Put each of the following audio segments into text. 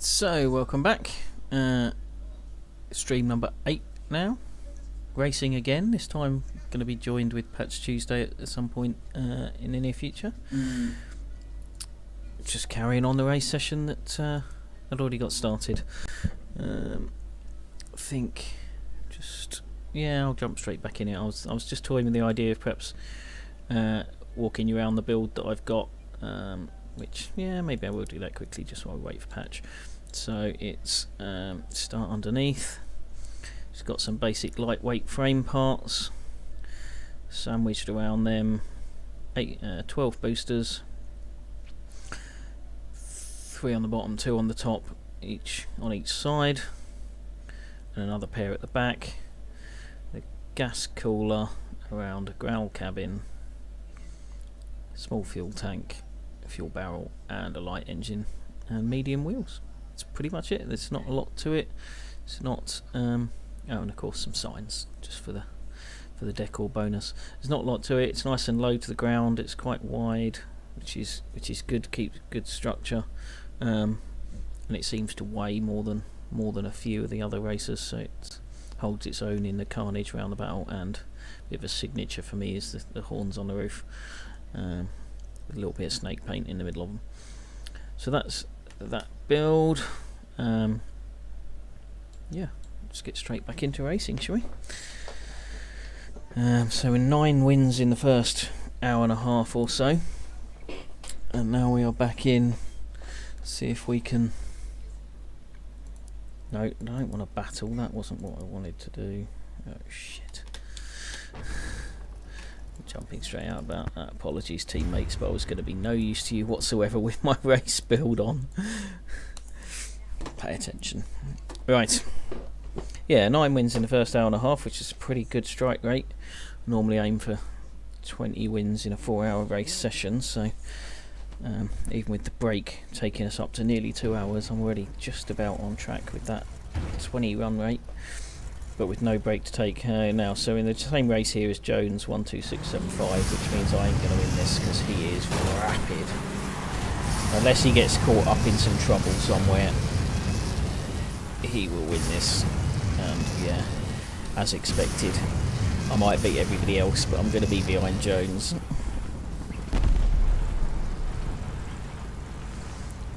So, welcome back. Stream number 8 now. Racing again. This time going to be joined with PatchTuesday at some point in the near future. Just carrying on the race session that had already got started. I think I'll jump straight back in it. I was just toying with the idea of perhaps walking you around the build that I've got. Which, maybe I will do that quickly just while I wait for patch. So it's start underneath. It's got some basic lightweight frame parts sandwiched around them. 12 boosters, 3 on the bottom, 2 on the top, each on each side, and another pair at the back. The gas cooler around a growl cabin, small fuel tank, fuel barrel, and a light engine, and medium wheels. That's pretty much it. There's not a lot to it. It's not and of course some signs just for the decor bonus. There's not a lot to it. It's nice and low to the ground. It's quite wide, which is good. Keeps good structure, and it seems to weigh more than a few of the other racers, so it holds its own in the carnage round the battle. And a bit of a signature for me is the horns on the roof. With a little bit of snake paint in the middle of them. So that's that build. Let's get straight back into racing, shall we? So we're 9 wins in the first hour and a half or so, and now we are back in. See if we can. No, I don't want to battle. That wasn't what I wanted to do. Oh shit. Jumping straight out about that. Apologies, teammates, but I was going to be no use to you whatsoever with my race build on. Pay attention. Right. 9 wins in the first hour and a half, which is a pretty good strike rate. Normally aim for 20 wins in a 4-hour race session, so even with the break taking us up to nearly 2 hours, I'm already just about on track with that 20 run rate. But with no break to take now. So in the same race here as Jones, 12675, which means I ain't going to win this because he is rapid. Unless he gets caught up in some trouble somewhere, he will win this. And as expected, I might beat everybody else, but I'm going to be behind Jones.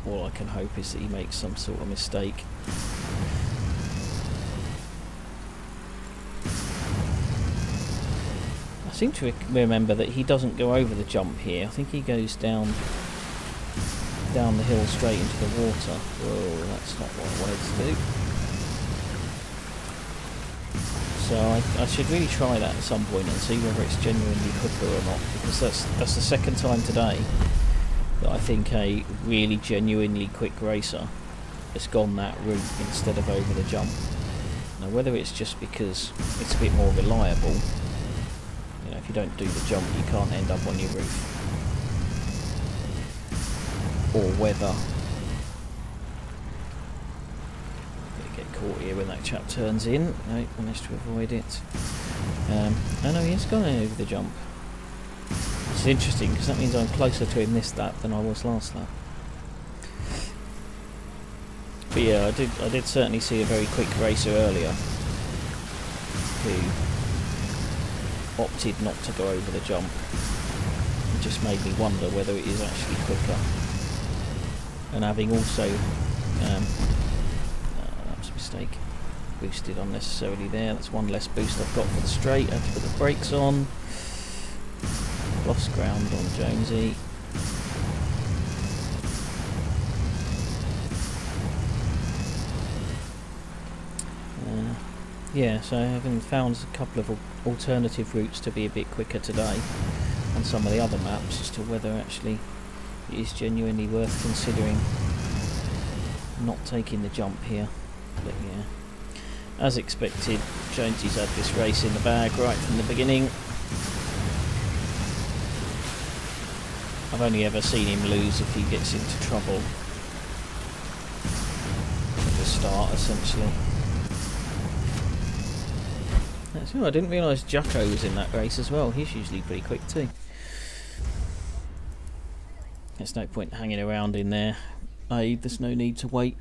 All I can hope is that he makes some sort of mistake. I seem to remember that he doesn't go over the jump here. I think he goes down the hill straight into the water. Whoa, that's not what I wanted to do. So I should really try that at some point and see whether it's genuinely quicker or not, because that's the second time today that I think a really genuinely quick racer has gone that route instead of over the jump. Now whether it's just because it's a bit more reliable, if you don't do the jump you can't end up on your roof, or whether get caught here when that chap turns in. No, managed to avoid it. Oh no, he has gone over the jump. It's interesting because that means I'm closer to him this lap than I was last lap. But yeah, I did certainly see a very quick racer earlier who opted not to go over the jump. It just made me wonder whether it is actually quicker. And having also that was a mistake, boosted unnecessarily there. That's one less boost I've got for the straight. I have to put the brakes on. Lost ground on Jonesy. So having found a couple of alternative routes to be a bit quicker today on some of the other maps, as to whether actually it is genuinely worth considering not taking the jump here. But as expected, Jonesy's had this race in the bag right from the beginning. I've only ever seen him lose if he gets into trouble at the start, essentially. I didn't realise Jacko was in that race as well. He's usually pretty quick too. There's no point hanging around in there. There's no need to wait.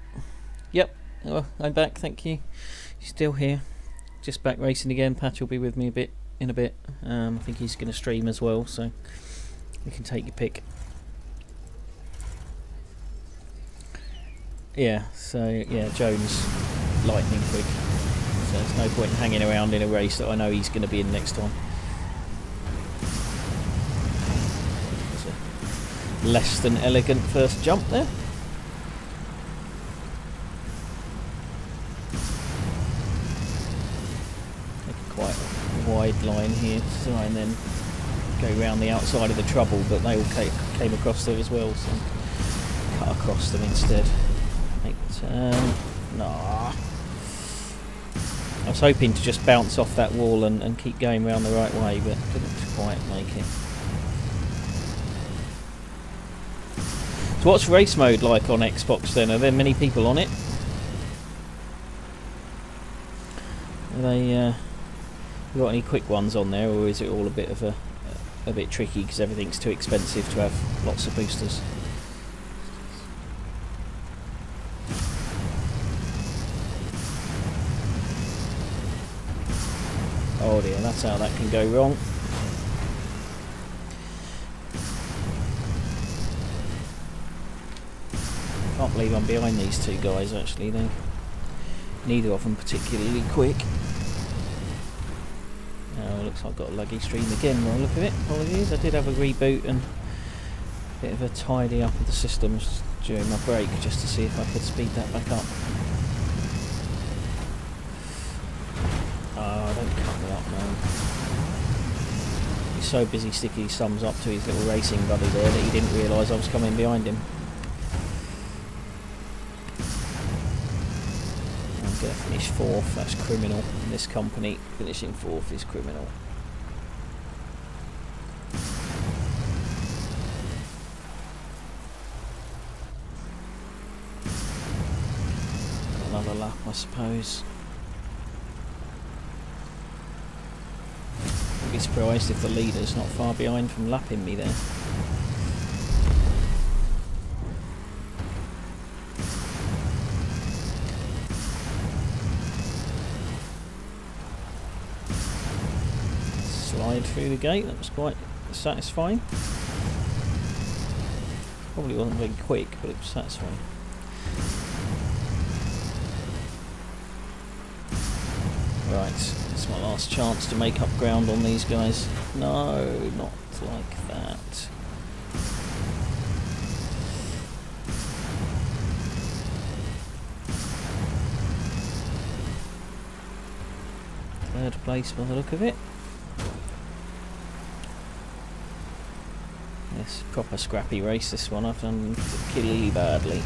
Yep, well, I'm back, thank you. Still here. Just back racing again. Patch will be with me in a bit. I think he's going to stream as well, so you can take your pick. Yeah, so yeah, Jones lightning quick. So there's no point in hanging around in a race that I know he's going to be in next time. There's a less than elegant first jump there. Quite a wide line here to try and then go round the outside of the trouble, but they all came across there as well, so cut across them instead. Make the turn. Nah. I was hoping to just bounce off that wall and keep going round the right way, but couldn't quite make it. So what's race mode like on Xbox then? Are there many people on it? Are they you got any quick ones on there, or is it all a bit of a bit tricky because everything's too expensive to have lots of boosters? Oh dear, that's how that can go wrong. Can't believe I'm behind these two guys actually. Neither of them particularly quick. Oh, looks like I've got a laggy stream again by the look of it. Apologies, I did have a reboot and a bit of a tidy up of the systems during my break just to see if I could speed that back up. Oh, don't cut me up, man. He's so busy sticking his thumbs up to his little racing buddy there that he didn't realise I was coming behind him. I'm going to finish 4th, that's criminal. In this company, finishing 4th is criminal. Another lap, I suppose. I'd be surprised if the leader's not far behind from lapping me there. Slide through the gate, that was quite satisfying. Probably wasn't very quick, but it was satisfying. Right, it's my last chance to make up ground on these guys. No, not like that. Third place by the look of it. Yes, proper scrappy race this one. I've done particularly badly.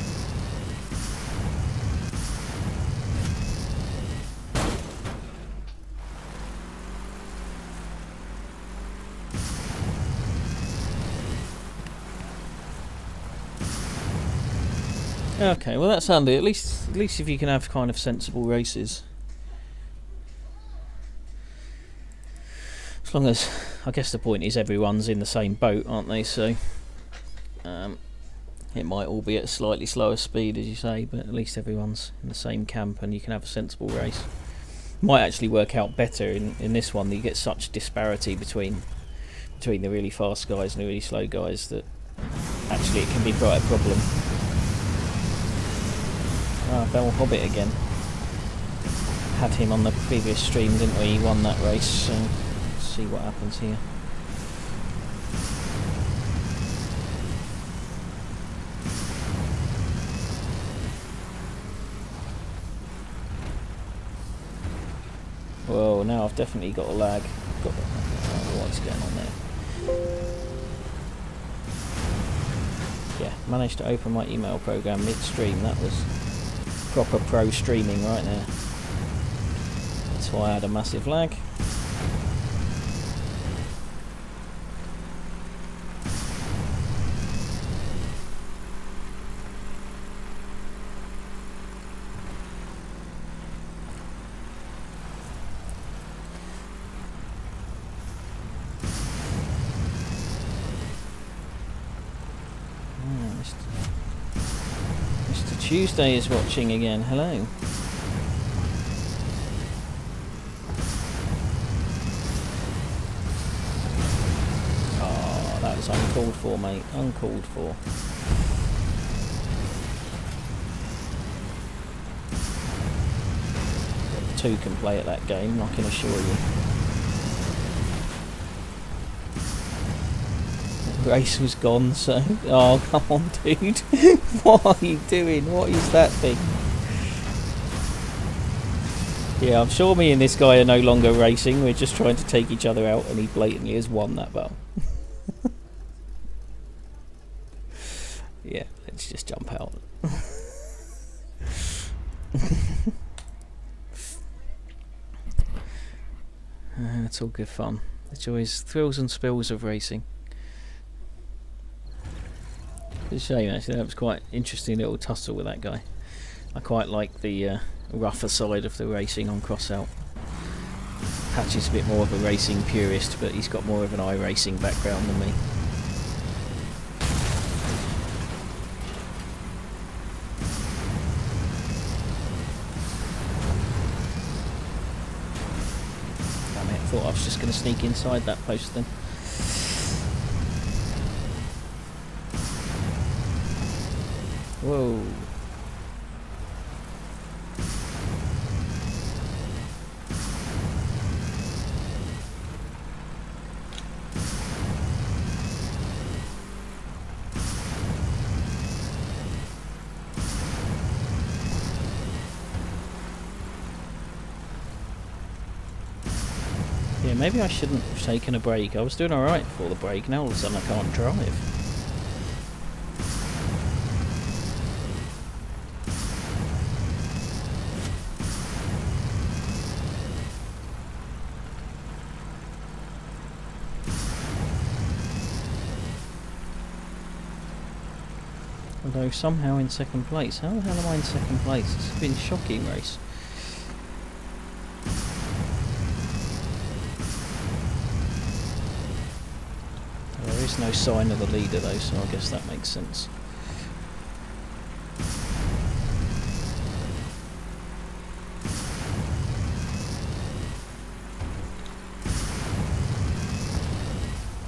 Okay, well that's handy. At least if you can have kind of sensible races. As long as, I guess the point is everyone's in the same boat, aren't they? So it might all be at a slightly slower speed, as you say, but at least everyone's in the same camp and you can have a sensible race. Might actually work out better in this one. That you get such disparity between the really fast guys and the really slow guys that actually it can be quite a problem. Ah, Bell Hobbit again. Had him on the previous stream, didn't we? He won that race, so let's see what happens here. Well, now I've definitely got a lag. I don't know what's going on there. Yeah, managed to open my email program mid-stream. That was proper pro streaming right there. That's why I had a massive lag. Mr. Tuesday is watching again. Hello. Oh, that was uncalled for, mate. Uncalled for. Two can play at that game, I can assure you. The race was gone, so... Oh, come on, dude. What are you doing? What is that thing? Yeah, I'm sure me and this guy are no longer racing. We're just trying to take each other out, and he blatantly has won that battle. Yeah, let's just jump out. It's all good fun. The joys, thrills and spills of racing. It's a shame actually, that was quite an interesting little tussle with that guy. I quite like the rougher side of the racing on Crossout. Patch is a bit more of a racing purist, but he's got more of an iRacing background than me. I thought I was just going to sneak inside that post then. Whoa. Yeah, maybe I shouldn't have taken a break. I was doing alright before the break, now all of a sudden I can't drive. Although somehow in second place. How the hell am I in second place? It's been a shocking race. There is no sign of the leader though, so I guess that makes sense.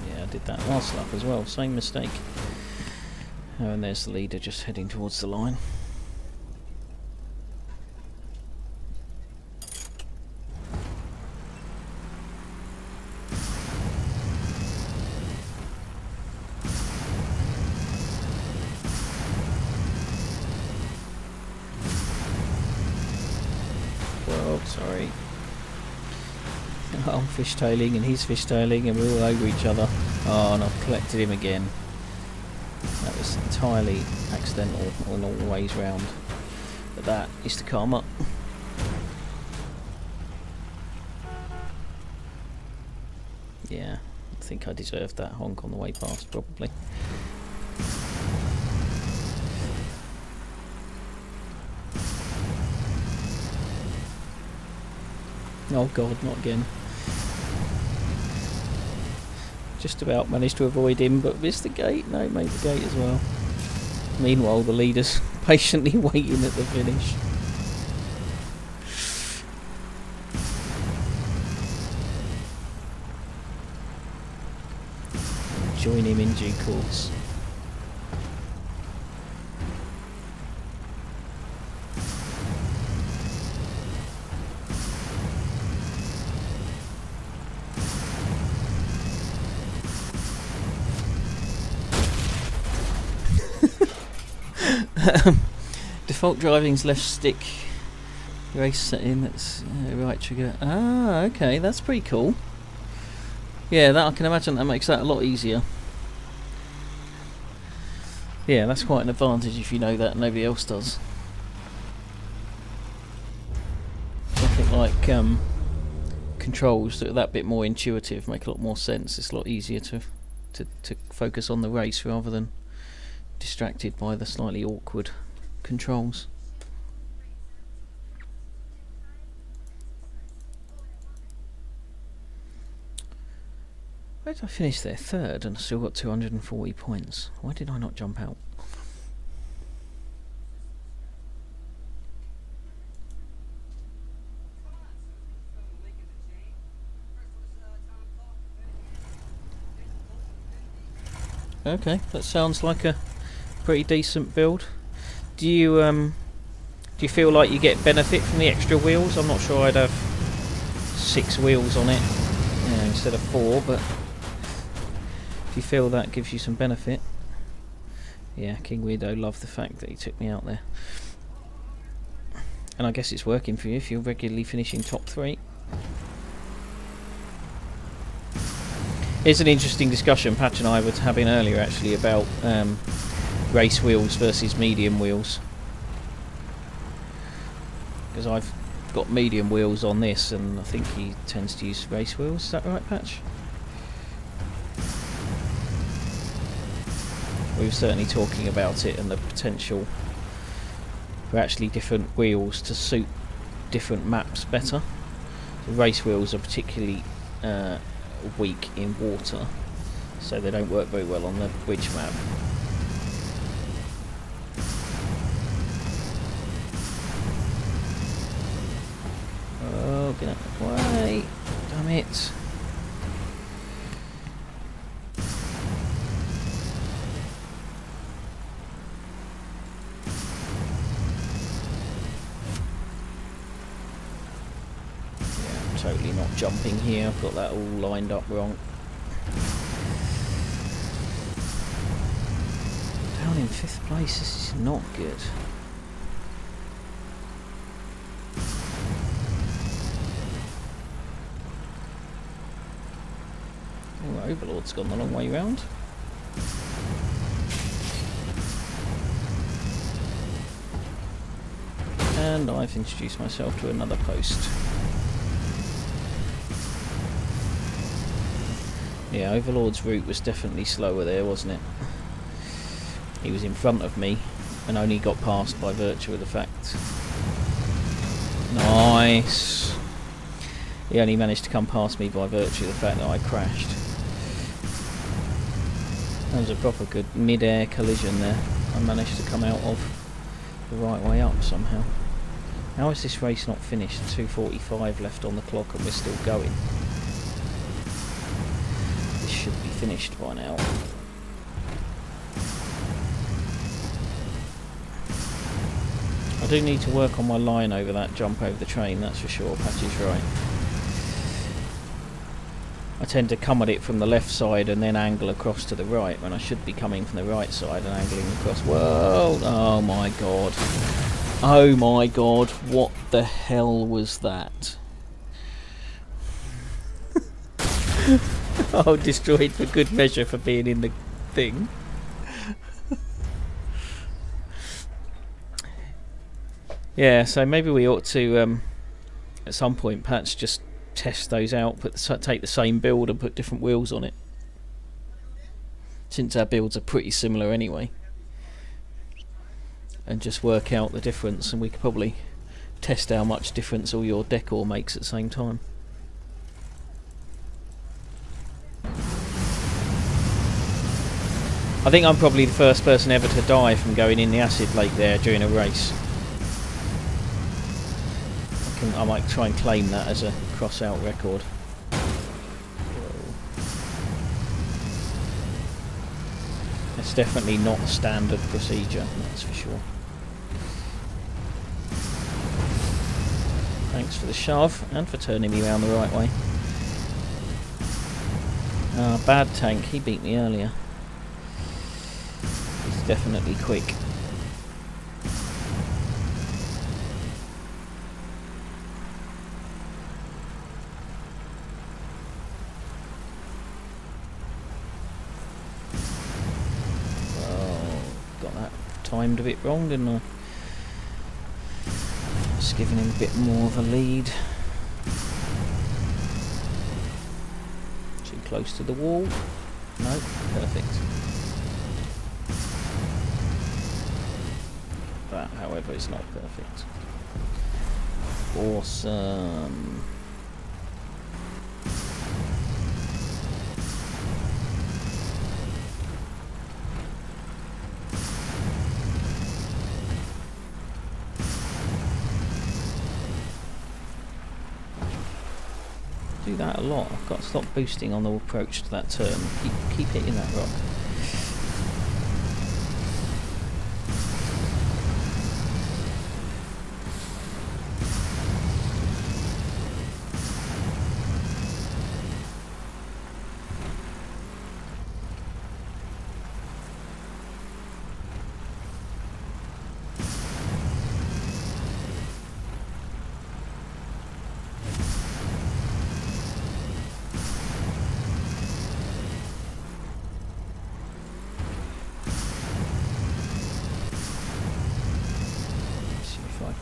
Yeah, I did that last lap as well, same mistake. Oh, and there's the leader just heading towards the line. Well, sorry. I'm fishtailing and he's fishtailing and we're all over each other. Oh, and I've collected him again. That was entirely accidental on all ways round. But that is to calm up. Yeah, I think I deserved that honk on the way past, probably. Oh god, not again. Just about managed to avoid him, but missed the gate. No, made the gate as well. Meanwhile, the leader's patiently waiting at the finish. Join him in due course. Default driving's left stick race setting, that's right trigger. Ah, okay, that's pretty cool. Yeah, that I can imagine that makes that a lot easier. Yeah, that's quite an advantage if you know that and nobody else does. Something like controls that are that bit more intuitive make a lot more sense. It's a lot easier to focus on the race rather than distracted by the slightly awkward controls. Where did I finish there? Third, and I still got 240 points. Why did I not jump out? Okay, that sounds like a pretty decent build. Do you feel like you get benefit from the extra wheels? I'm not sure I'd have 6 wheels on it, instead of 4, but do you feel that gives you some benefit? Yeah, King Weirdo loved the fact that he took me out there. And I guess it's working for you if you're regularly finishing top 3. Here's an interesting discussion Patch and I were having earlier actually about race wheels versus medium wheels. Because I've got medium wheels on this and I think he tends to use race wheels. Is that right, Patch? We were certainly talking about it and the potential for actually different wheels to suit different maps better. The race wheels are particularly weak in water, so they don't work very well on the bridge map. Oh, get out of the way! Damn it! Totally not jumping here, I've got that all lined up wrong. Down in 5th place, this is not good. Oh, Overlord's gone the long way round. And I've introduced myself to another post. Yeah, Overlord's route was definitely slower there, wasn't it? He was in front of me and only got past by virtue of the fact. Nice! He only managed to come past me by virtue of the fact that I crashed. That was a proper good mid-air collision there. I managed to come out of the right way up somehow. How is this race not finished? 2:45 left on the clock and we're still going. Should be finished by now. I do need to work on my line over that jump over the train, that's for sure. Patch is right. I tend to come at it from the left side and then angle across to the right when I should be coming from the right side and angling across. Whoa! Oh my god. Oh my god, what the hell was that? Oh, destroyed for good measure for being in the thing. Yeah, so maybe we ought to, at some point, Patch, just test those out, take the same build and put different wheels on it. Since our builds are pretty similar anyway. And just work out the difference, and we could probably test how much difference all your decor makes at the same time. I think I'm probably the first person ever to die from going in the acid lake there during a race. I might try and claim that as a Crossout record. It's definitely not a standard procedure, that's for sure. Thanks for the shove and for turning me around the right way. Bad tank, he beat me earlier. Definitely quick. Oh, got that timed a bit wrong, didn't I? Just giving him a bit more of a lead. Too close to the wall. No, perfect. That, however, is not perfect. Awesome. Do that a lot. I've got to stop boosting on the approach to that turn. Keep hitting that rock.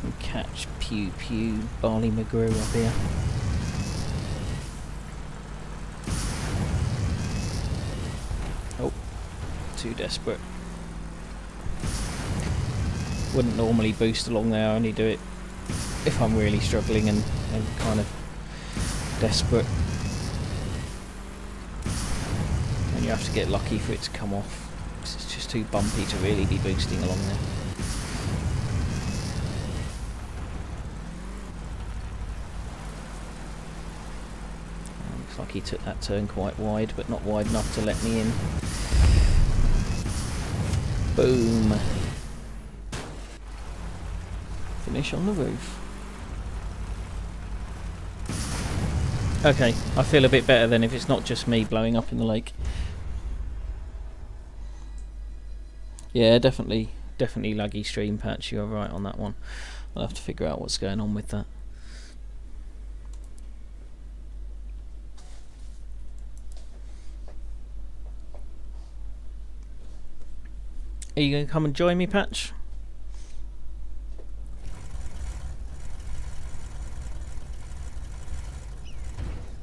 And catch Pew Pew Barley McGrew up here. Oh, too desperate. Wouldn't normally boost along there, I only do it if I'm really struggling and kind of desperate. And you have to get lucky for it to come off, because it's just too bumpy to really be boosting along there. Looks like he took that turn quite wide, but not wide enough to let me in. Boom. Finish on the roof. Okay, I feel a bit better then if it's not just me blowing up in the lake. Yeah, definitely laggy stream, Patch. You're right on that one. I'll have to figure out what's going on with that. Are you going to come and join me, Patch?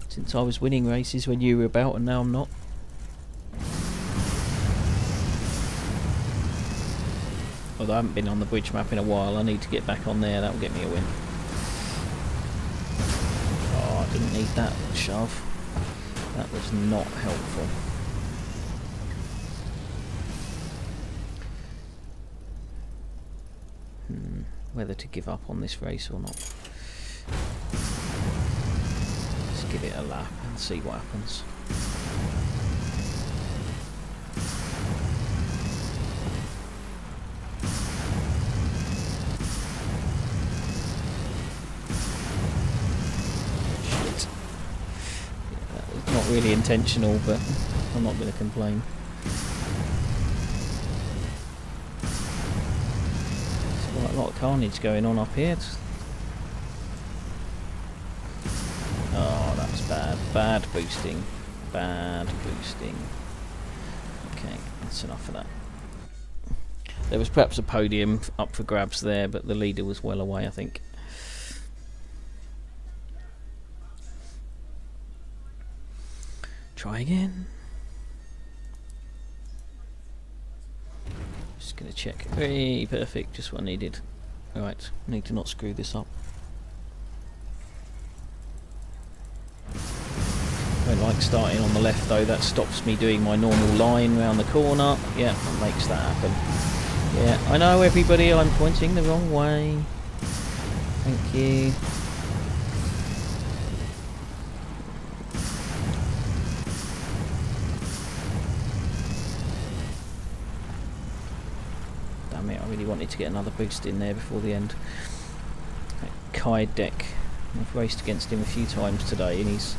Since I was winning races when you were about and now I'm not. Although I haven't been on the bridge map in a while, I need to get back on there, that'll get me a win. Oh, I didn't need that shove. That was not helpful. Whether to give up on this race or not. Let's give it a lap and see what happens. Shit. Yeah, that was not really intentional, but I'm not going to complain. Quite a lot of carnage going on up here. Oh, that's bad. Bad boosting. Bad boosting. Okay, that's enough of that. There was perhaps a podium up for grabs there, but the leader was well away, I think. Try again. Just going to check. Hey, perfect, just what I needed. Alright, need to not screw this up. Don't like starting on the left though, that stops me doing my normal line round the corner. Yeah, that makes that happen. Yeah, I know everybody, I'm pointing the wrong way. Thank you. I really wanted to get another boost in there before the end. Kai Deck, I've raced against him a few times today, and he's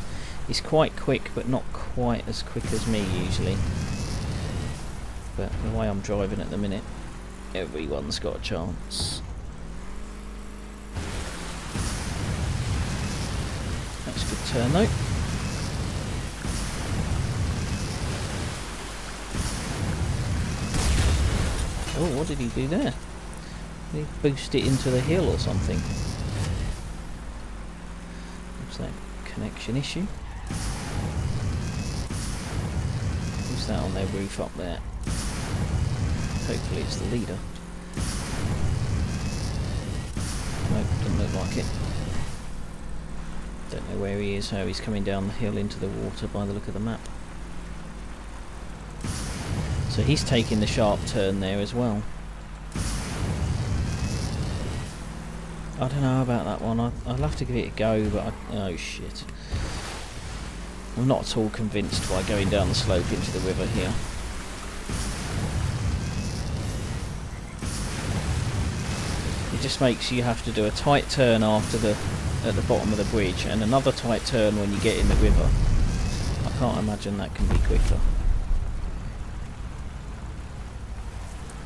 quite quick, but not quite as quick as me usually. But the way I'm driving at the minute, everyone's got a chance. That's a good turn though. Oh, what did he do there? Did he boost it into the hill or something? What's that? Connection issue? Who's that on their roof up there? Hopefully it's the leader. Nope, doesn't look like it. Don't know where he is, how he's coming down the hill into the water by the look of the map. So he's taking the sharp turn there as well. I don't know about that one. I'll have to give it a go, but oh shit. I'm not at all convinced by going down the slope into the river here. It just makes you have to do a tight turn at the bottom of the bridge, and another tight turn when you get in the river. I can't imagine that can be quicker.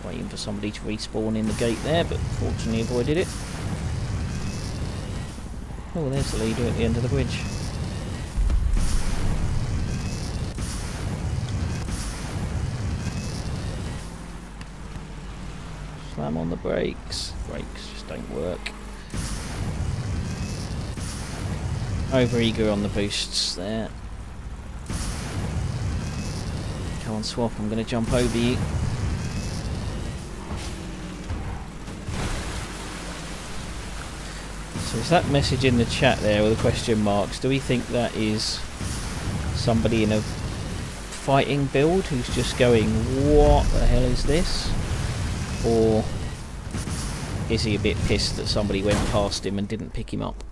Waiting for somebody to respawn in the gate there, but fortunately avoided it. Oh, there's the leader at the end of the bridge. Slam time on the brakes. Brakes just don't work. Over eager on the boosts there. Come on, swap, I'm going to jump over you. So is that message in the chat there with the question marks? Do we think that is somebody in a fighting build who's just going, what the hell is this? Or is he a bit pissed that somebody went past him and didn't pick him up?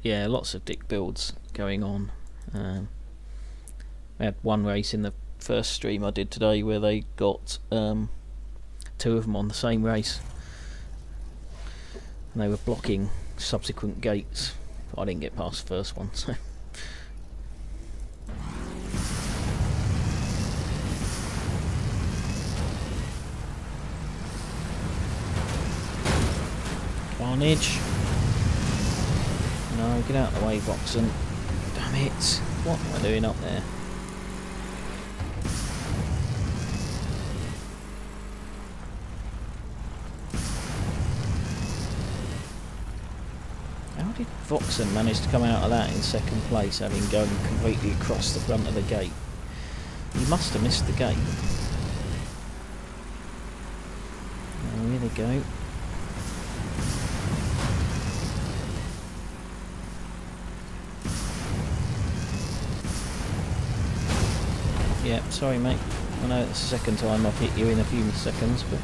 Yeah, lots of dick builds going on. I had one race in the first stream I did today where they got 2 of them on the same race, and they were blocking subsequent gates. But I didn't get past the first one, so. Carnage. No, get out of the way, Voxen. Damn it. What am I doing up there? How did Voxen manage to come out of that in second place, having gone completely across the front of the gate? He must have missed the gate. Oh, here they go. Yeah, sorry mate. I know it's the second time I've hit you in a few seconds, but...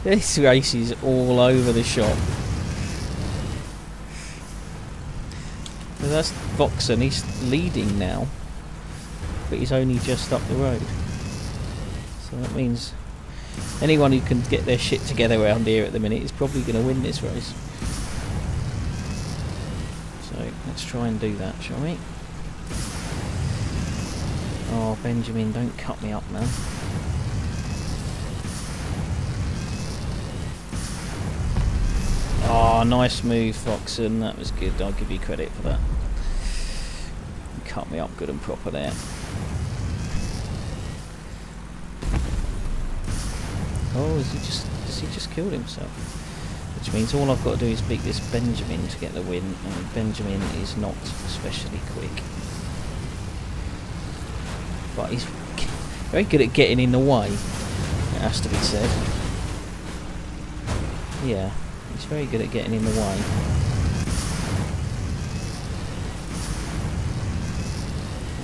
This race is all over the shop. So that's Voxen, he's leading now, but he's only just up the road. So that means anyone who can get their shit together around here at the minute is probably going to win this race. So let's try and do that, shall we? Oh, Benjamin, don't cut me up, man. Oh, nice move, Voxen. That was good. I'll give you credit for that. You cut me up good and proper there. Oh, has he just killed himself? Which means all I've got to do is beat this Benjamin to get the win, and Benjamin is not especially quick. But he's very good at getting in the way, it has to be said. Yeah, he's very good at getting in the way.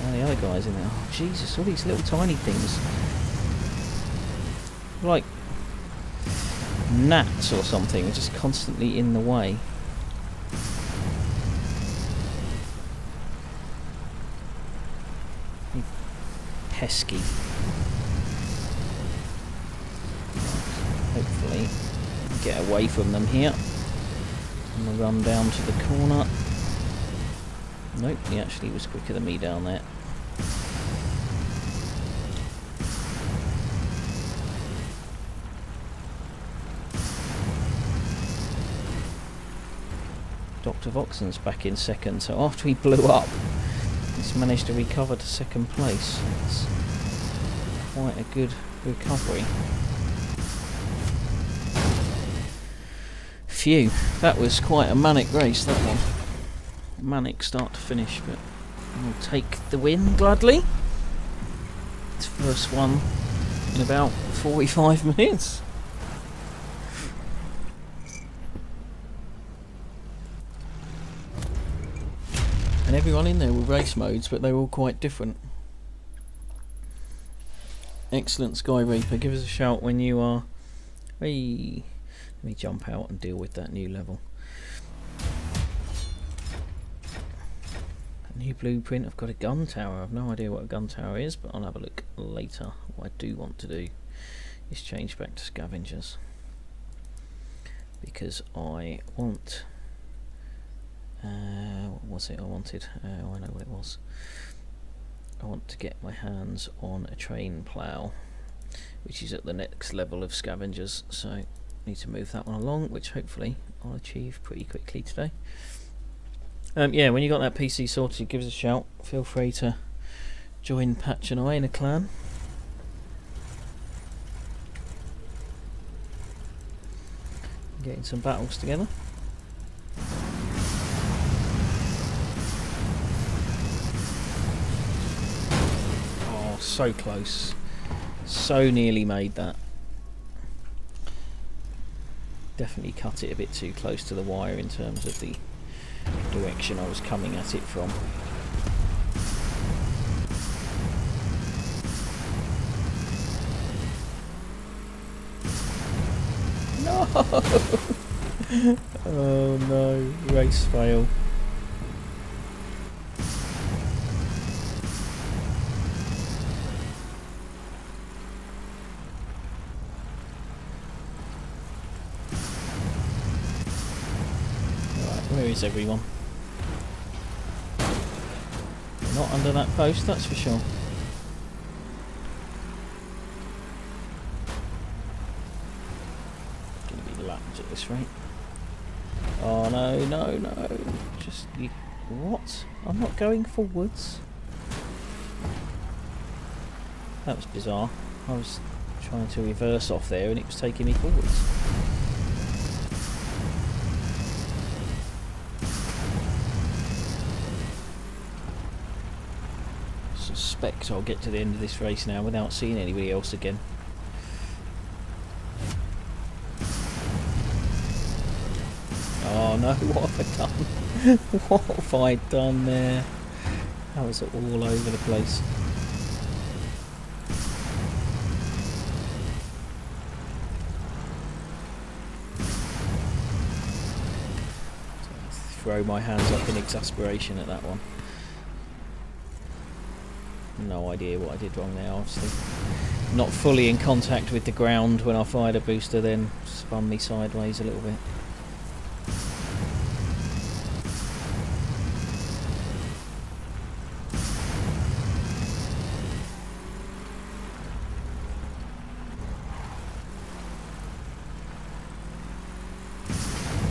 And the other guy's in there. Oh, Jesus, all these little tiny things. Like gnats or something, are just constantly in the way. Pesky. Hopefully get away from them here. I'm gonna run down to the corner. Nope, he actually was quicker than me down there. Dr. Voxen's back in second, so after he blew up, he's managed to recover to second place. It's quite a good recovery. Phew, that was quite a manic race, that one. Manic start to finish, but I'll take the win gladly. It's the first one in about 45 minutes. And everyone in there were race modes, but they were all quite different. Excellent, Sky Reaper. Give us a shout when you are... Hey, let me jump out and deal with that new level. A new blueprint. I've got a gun tower. I've no idea what a gun tower is, but I'll have a look later. What I do want to do is change back to scavengers, because I want... what was it I wanted? Oh, I know what it was. I want to get my hands on a train plough, which is at the next level of scavengers, so I need to move that one along, which hopefully I'll achieve pretty quickly today. Yeah, when you got that PC sorted, give us a shout. Feel free to join Patch and I in a clan. Getting some battles together. Oh, so close. So nearly made that. Definitely cut it a bit too close to the wire in terms of the direction I was coming at it from. No! Oh no, race fail. Right, where is everyone? Not under that post, that's for sure. At this rate. Oh no, no, no. Just you, what? I'm not going forwards. That was bizarre. I was trying to reverse off there and it was taking me forwards. Suspect I'll get to the end of this race now without seeing anybody else again. Oh no, what have I done? What have I done there? That was all over the place. Throw my hands up in exasperation at that one. No idea what I did wrong there, obviously. Not fully in contact with the ground when I fired a booster, then spun me sideways a little bit.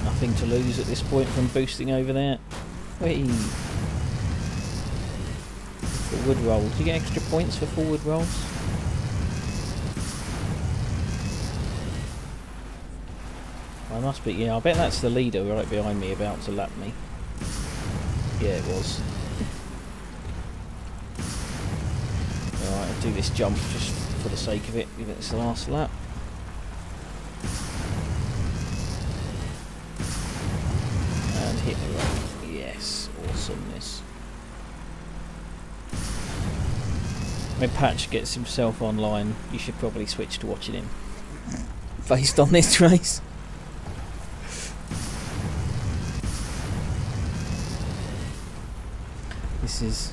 Nothing to lose at this point from boosting over there. Whee! Forward roll. Do you get extra points for forward rolls? I must be, yeah, I bet that's the leader right behind me about to lap me. Yeah, it was. Alright, I'll do this jump just for the sake of it, give it this last lap. And hit the road. Yes, awesomeness. When Patch gets himself online, you should probably switch to watching him based on this race. This is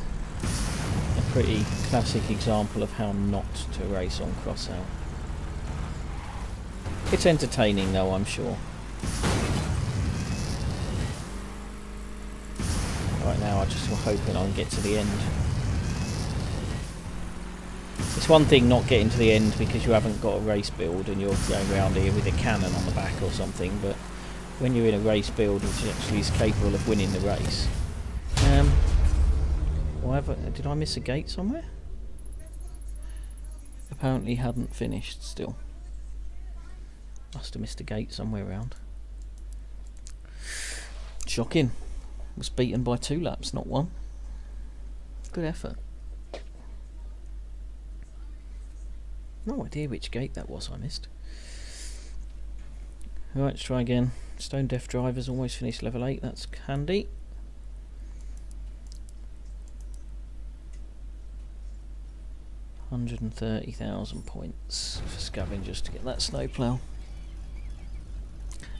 a pretty classic example of how not to race on Crossout. It's entertaining though, I'm sure. Right now I just hoping I can get to the end. It's one thing not getting to the end because you haven't got a race build and you're going around here with a cannon on the back or something, but when you're in a race build which actually is capable of winning the race. Did I miss a gate somewhere? Apparently hadn't finished still. Must have missed a gate somewhere around. Shocking. Was beaten by 2 laps, not 1. Good effort. No idea which gate that was I missed. Alright, let's try again. Stone Deaf Driver's almost finished level 8, that's handy. £130,000 points for scavengers to get that snowplow.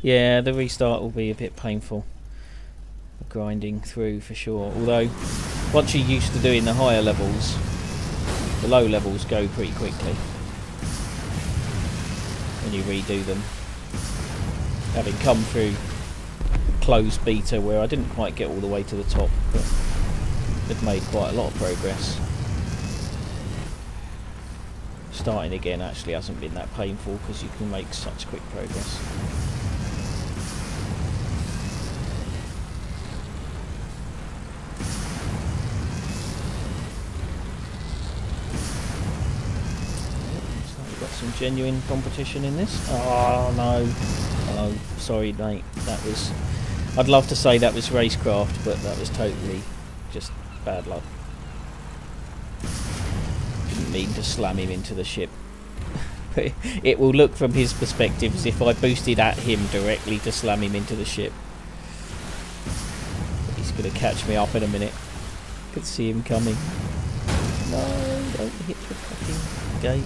Yeah, the restart will be a bit painful. Grinding through for sure. Although, once you're used to doing the higher levels, the low levels go pretty quickly when you redo them. Having come through closed beta where I didn't quite get all the way to the top, but had made quite a lot of progress. starting again actually hasn't been that painful because you can make such quick progress. Some genuine competition in this. Oh no. Oh, sorry mate. That was... I'd love to say that was racecraft, but that was totally just bad luck. Didn't mean to slam him into the ship. But it will look from his perspective as if I boosted at him directly to slam him into the ship. But he's going to catch me up in a minute. Could see him coming. No, don't hit the fucking gate.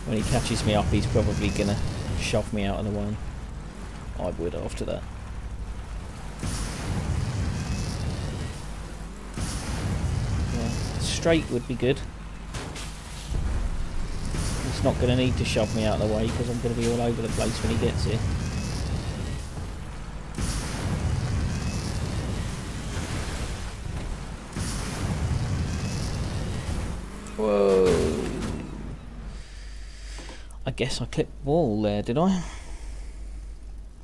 When he catches me up, he's probably going to shove me out of the way. I would after that. Yeah, straight would be good. He's not going to need to shove me out of the way because I'm going to be all over the place when he gets here. Whoa. I guess I clipped the wall there, did I?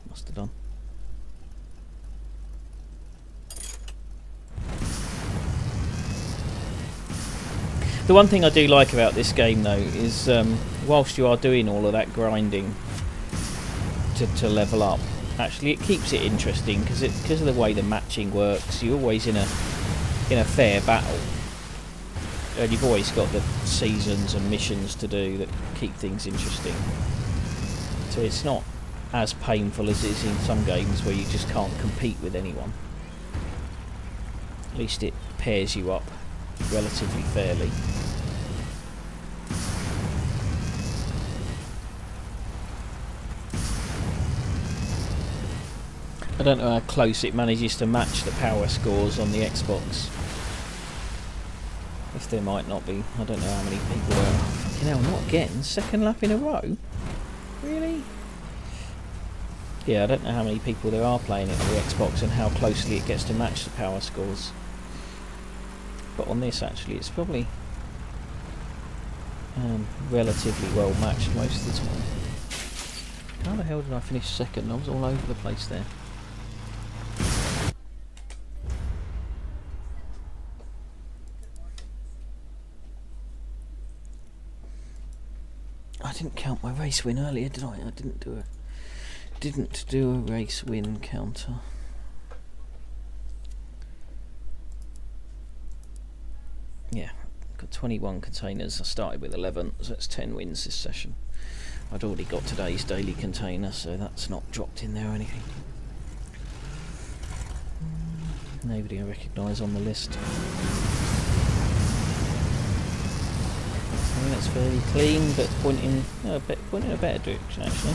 Must have done. The one thing I do like about this game though is whilst you are doing all of that grinding to level up, actually it keeps it interesting because of the way the matching works. You're always in a fair battle. And you've always got the seasons and missions to do that keep things interesting. So it's not as painful as it is in some games where you just can't compete with anyone. At least it pairs you up relatively fairly. I don't know how close it manages to match the power scores on the Xbox. If there might not be, I don't know how many people there are. Fucking hell, not again. Second lap in a row? Really? Yeah, I don't know how many people there are playing it on the Xbox and how closely it gets to match the power scores. But on this actually, it's probably relatively well matched most of the time. How the hell did I finish second? I was all over the place there. I didn't count my race win earlier, did I? I didn't do a race win counter. Yeah, got 21 containers. I started with 11, so that's 10 wins this session. I'd already got today's daily container, so that's not dropped in there or anything. Nobody I recognise on the list. I mean, it's fairly clean, but pointing a better direction actually.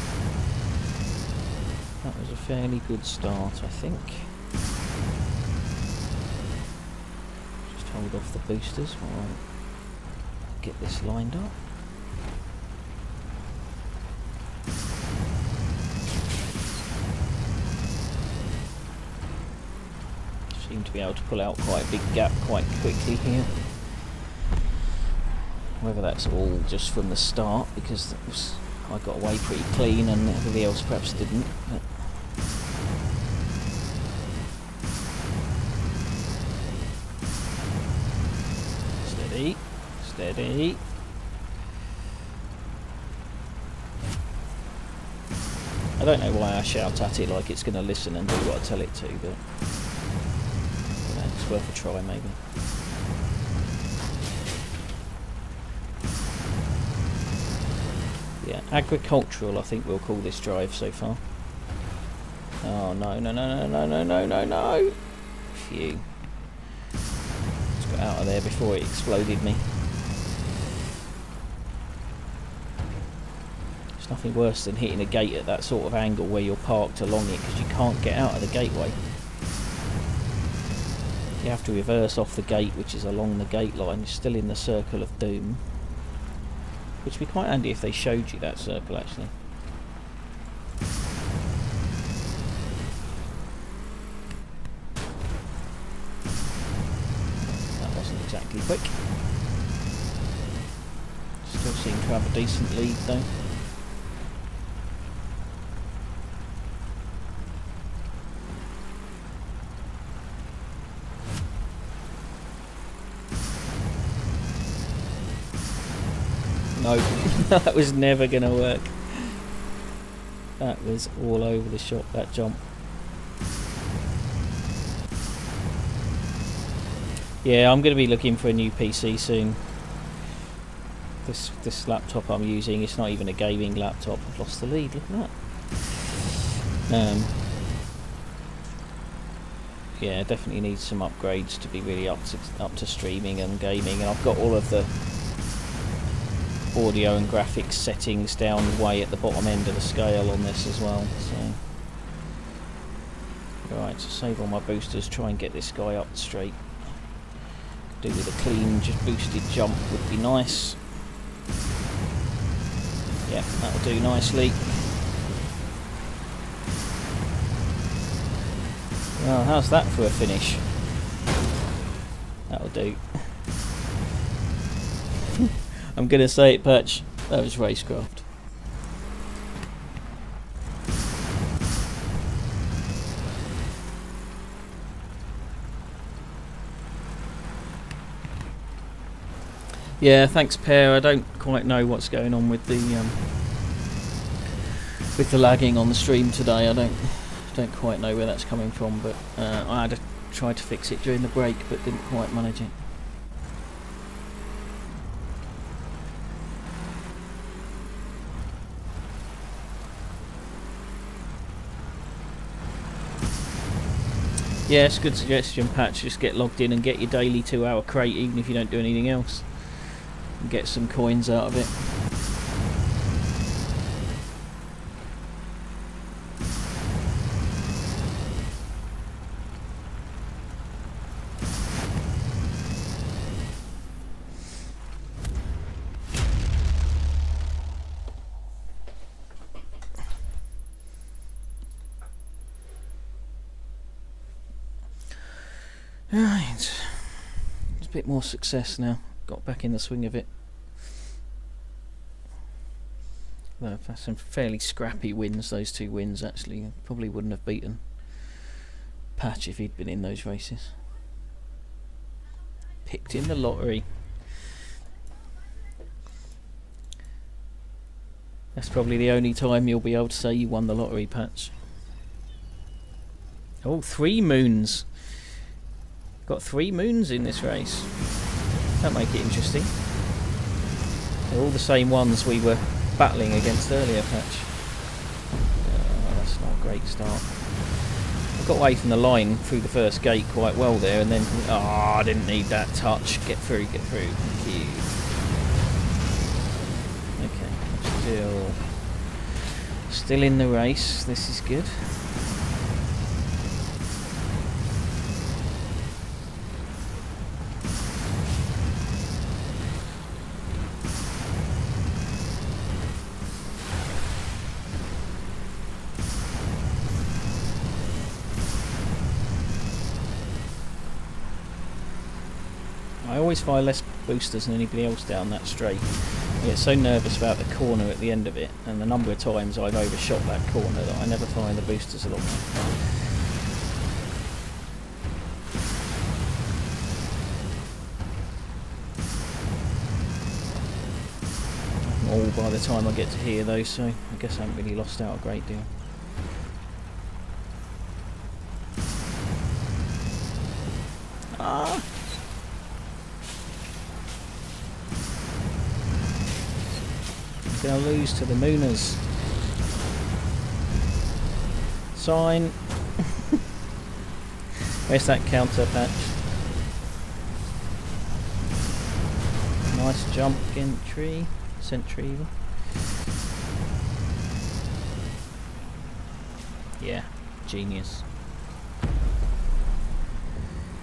That was a fairly good start, I think. Just hold off the boosters while I get this lined up. Seem to be able to pull out quite a big gap quite quickly here. Whether that's all just from the start, because I got away pretty clean and everybody else perhaps didn't. But steady, steady. I don't know why I shout at it like it's going to listen and do what I tell it to, but you know, it's worth a try maybe. Yeah, agricultural I think we'll call this drive so far. Oh no, no, no, no, no, no, no, no, no! Phew. Just got out of there before it exploded me. There's nothing worse than hitting a gate at that sort of angle where you're parked along it because you can't get out of the gateway. You have to reverse off the gate, which is along the gate line. You're still in the circle of doom. Which would be quite handy if they showed you that circle actually. That wasn't exactly quick. seem to have a decent lead though. No, that was never going to work. That was all over the shop, that jump. Yeah, I'm going to be looking for a new PC soon. This laptop I'm using, it's not even a gaming laptop. I've lost the lead, look at that. Yeah, definitely needs some upgrades to be really up to streaming and gaming, and I've got all of the audio and graphics settings down way at the bottom end of the scale on this as well. So right, so save all my boosters, try and get this guy up straight. Do with a clean just boosted jump would be nice. Yeah, that'll do nicely. Well, how's that for a finish? That'll do. I'm gonna say it, Patch. That was racecraft. Yeah, thanks, Pear. I don't quite know what's going on with the lagging on the stream today. I don't quite know where that's coming from, but I had to try to fix it during the break, but didn't quite manage it. Yes, good suggestion, Patch. Just get logged in and get your daily 2-hour crate, even if you don't do anything else. And get some coins out of it. Right, it's a bit more success now. Got back in the swing of it. Though I've had some fairly scrappy wins, those 2 wins actually. Probably wouldn't have beaten Patch if he'd been in those races. Picked in the lottery. That's probably the only time you'll be able to say you won the lottery, Patch. Oh, 3 moons. Got 3 moons in this race. That'll make it interesting. They're all the same ones we were battling against earlier, Patch. Oh, that's not a great start. I got away from the line through the first gate quite well there, and then I didn't need that touch. Get through, get through. Thank you. Okay, still in the race. This is good. I always fire less boosters than anybody else down that straight. I get so nervous about the corner at the end of it, and the number of times I've overshot that corner, that I never fire the boosters along that. All by the time I get to here though, so I guess I haven't really lost out a great deal. Ah! I'm going to lose to the Mooners. Sign. Where's that counter, Patch? Nice jump entry. Sentry. Yeah, genius.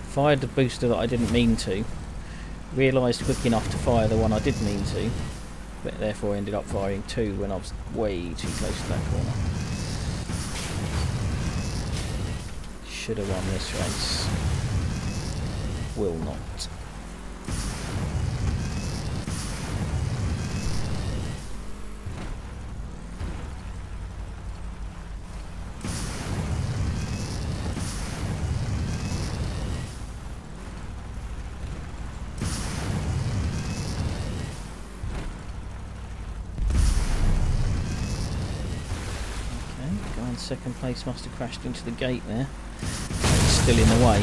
Fired the booster that I didn't mean to. Realised quick enough to fire the one I did mean to. But therefore ended up firing 2 when I was way too close to that corner. Should have won this race. Will not. And second place must have crashed into the gate there. It's still in the way.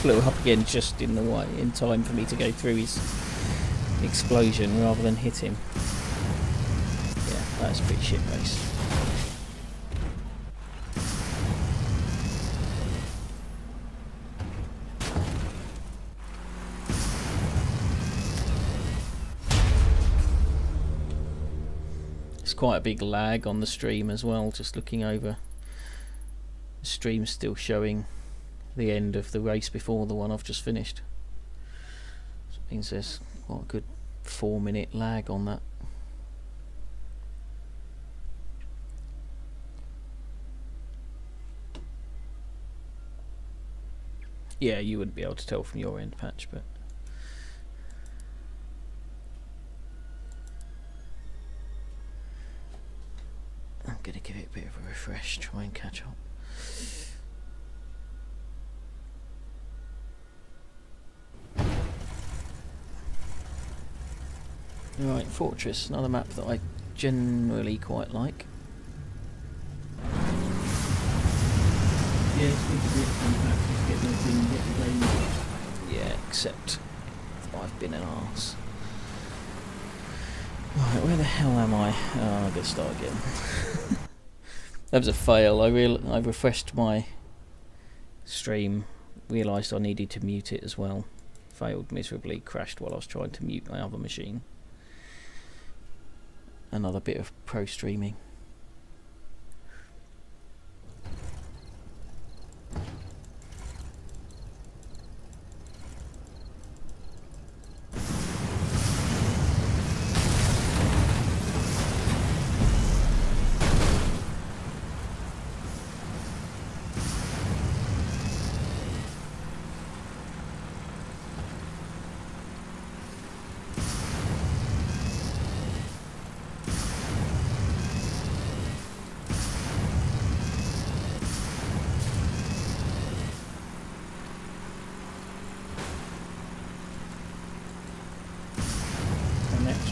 Flew up again just in the way, in time for me to go through his explosion rather than hit him. Yeah, that's a pretty shit race. It's quite a big lag on the stream as well, just looking over. The stream's still showing the end of the race before the one I've just finished. So it means there's quite a good 4-minute lag on that. Yeah, you wouldn't be able to tell from your end, Patch, but I'm going to give it a bit of a refresh, try and catch up. Right, Fortress, another map that I generally quite like. Yeah, it's good to get some practice, get nothing, get the game. Yeah, except I've been an arse. Right, where the hell am I? Oh, I'm going to start again. That was a fail. I refreshed my stream, realised I needed to mute it as well. Failed miserably, crashed while I was trying to mute my other machine. Another bit of pro streaming.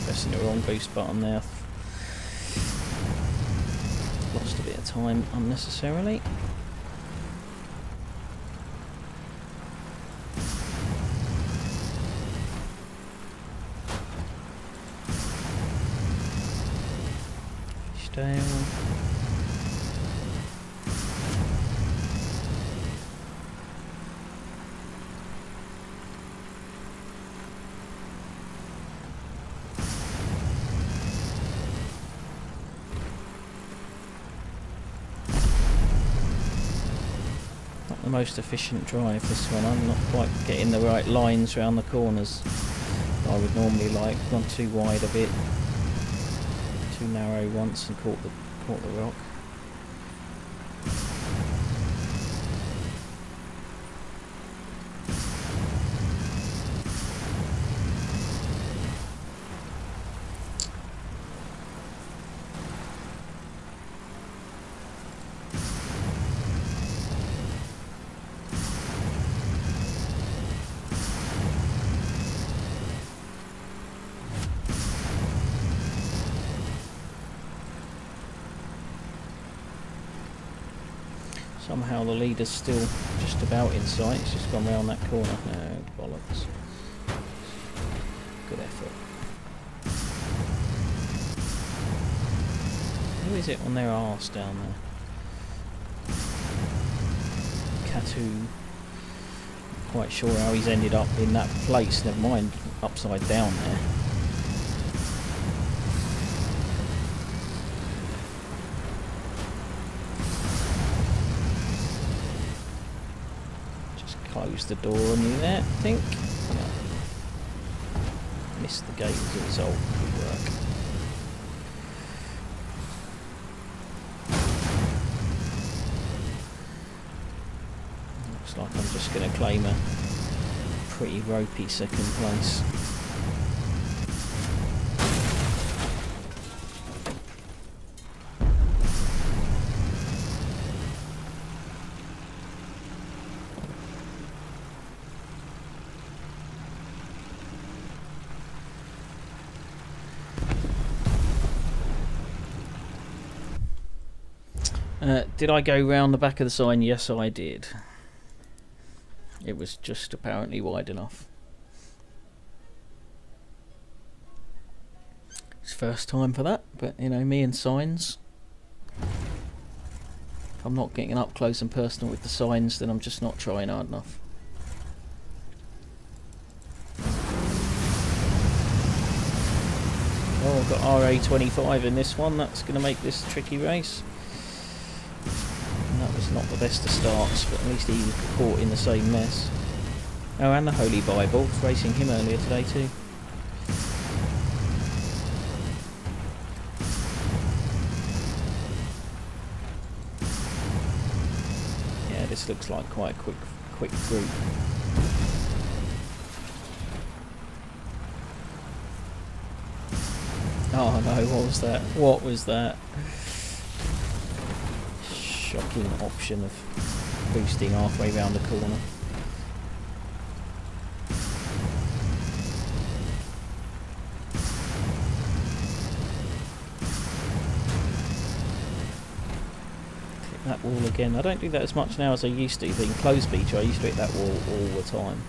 Pressing the wrong boost button there. Lost a bit of time unnecessarily. Stale. The most efficient drive, this one. I'm not quite getting the right lines around the corners I would normally like. Gone too wide a bit, too narrow once and caught the rock. Somehow the leader's still just about in sight. It's just gone round that corner. No, bollocks. Good effort. Who is it on their arse down there? Katu. Not quite sure how he's ended up in that place. Never mind upside down there. Close the door on you there, I think. Yeah. Missed the gate as a result. Good work. Looks like I'm just going to claim a pretty ropey second place. Did I go round the back of the sign? Yes, I did. It was just apparently wide enough. It's first time for that, but you know, me and signs. If I'm not getting up close and personal with the signs, then I'm just not trying hard enough. Oh, I've got RA25 in this one. That's going to make this a tricky race. And that was not the best of starts, but at least he was caught in the same mess. Oh, and the Holy Bible. Was racing him earlier today too. Yeah, this looks like quite a quick group. Oh no, what was that? What was that? Shocking option of boosting halfway round the corner. Hit that wall again. I don't do that as much now as I used to. Being closed beach, I used to hit that wall all the time.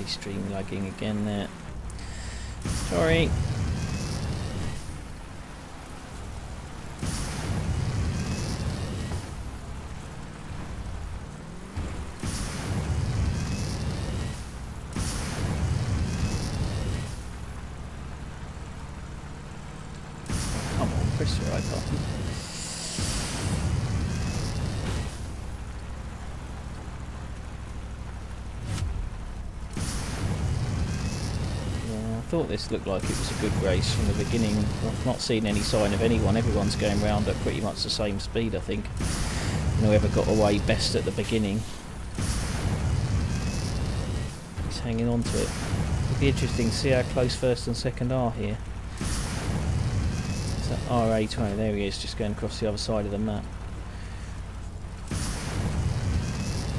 Stream lagging again there. Sorry. Oh, come on, press the right button. I thought this looked like it was a good race from the beginning. I've not seen any sign of anyone. Everyone's going round at pretty much the same speed, I think. And whoever got away best at the beginning, he's hanging on to it. It'll be interesting to see how close first and second are here. It's that RA20, there he is, just going across the other side of the map.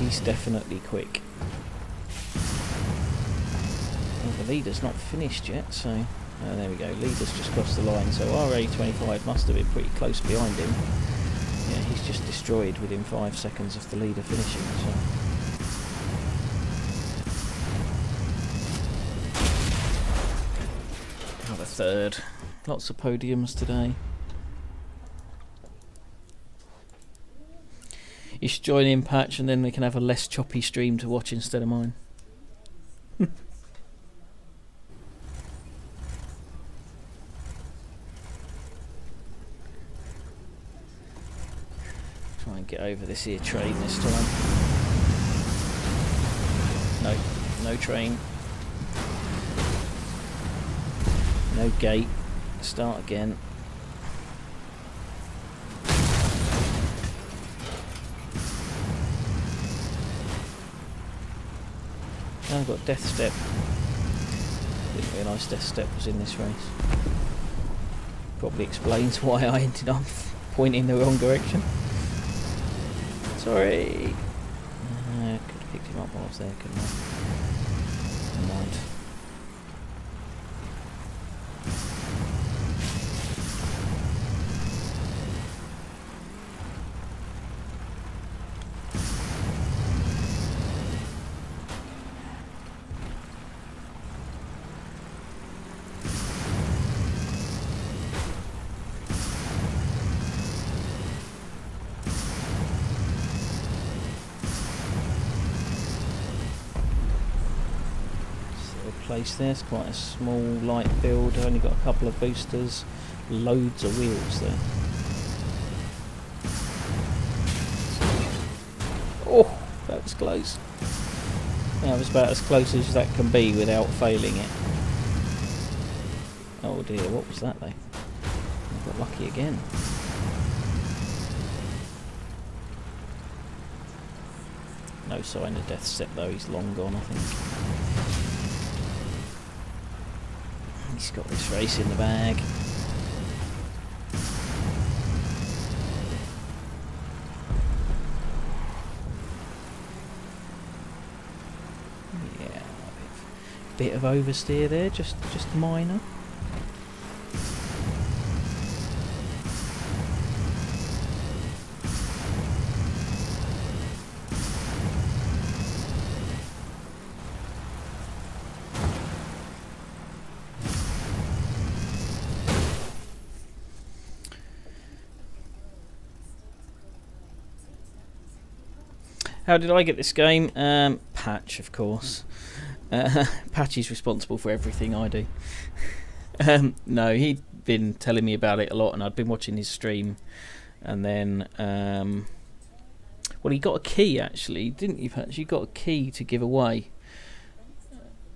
He's definitely quick. The leader's not finished yet, so there we go. Leader's just crossed the line, so RA25 must have been pretty close behind him. Yeah, he's just destroyed within 5 seconds of the leader finishing. So another third. Lots of podiums today. You should join in, Patch, and then we can have a less choppy stream to watch instead of mine. Try and get over this here train this time. No train. No gate. Start again. Now I've got Death Step. Didn't realise Death Step was in this race. Probably explains why I ended up pointing the wrong direction. Sorry. I could have picked him up while I was there, couldn't I? Never mind. Place there, it's quite a small light build, only got a couple of boosters, loads of wheels there. Oh, that was close. That was about as close as that can be without failing it. Oh dear, what was that though? I got lucky again. No sign of Death Step though, he's long gone I think. He's got this race in the bag. bit of oversteer there, just minor. How did I get this game? Patch, of course. Patch is responsible for everything I do. No, he'd been telling me about it a lot, and I'd been watching his stream. And then, well, he got a key, actually, didn't you, Patch? You got a key to give away.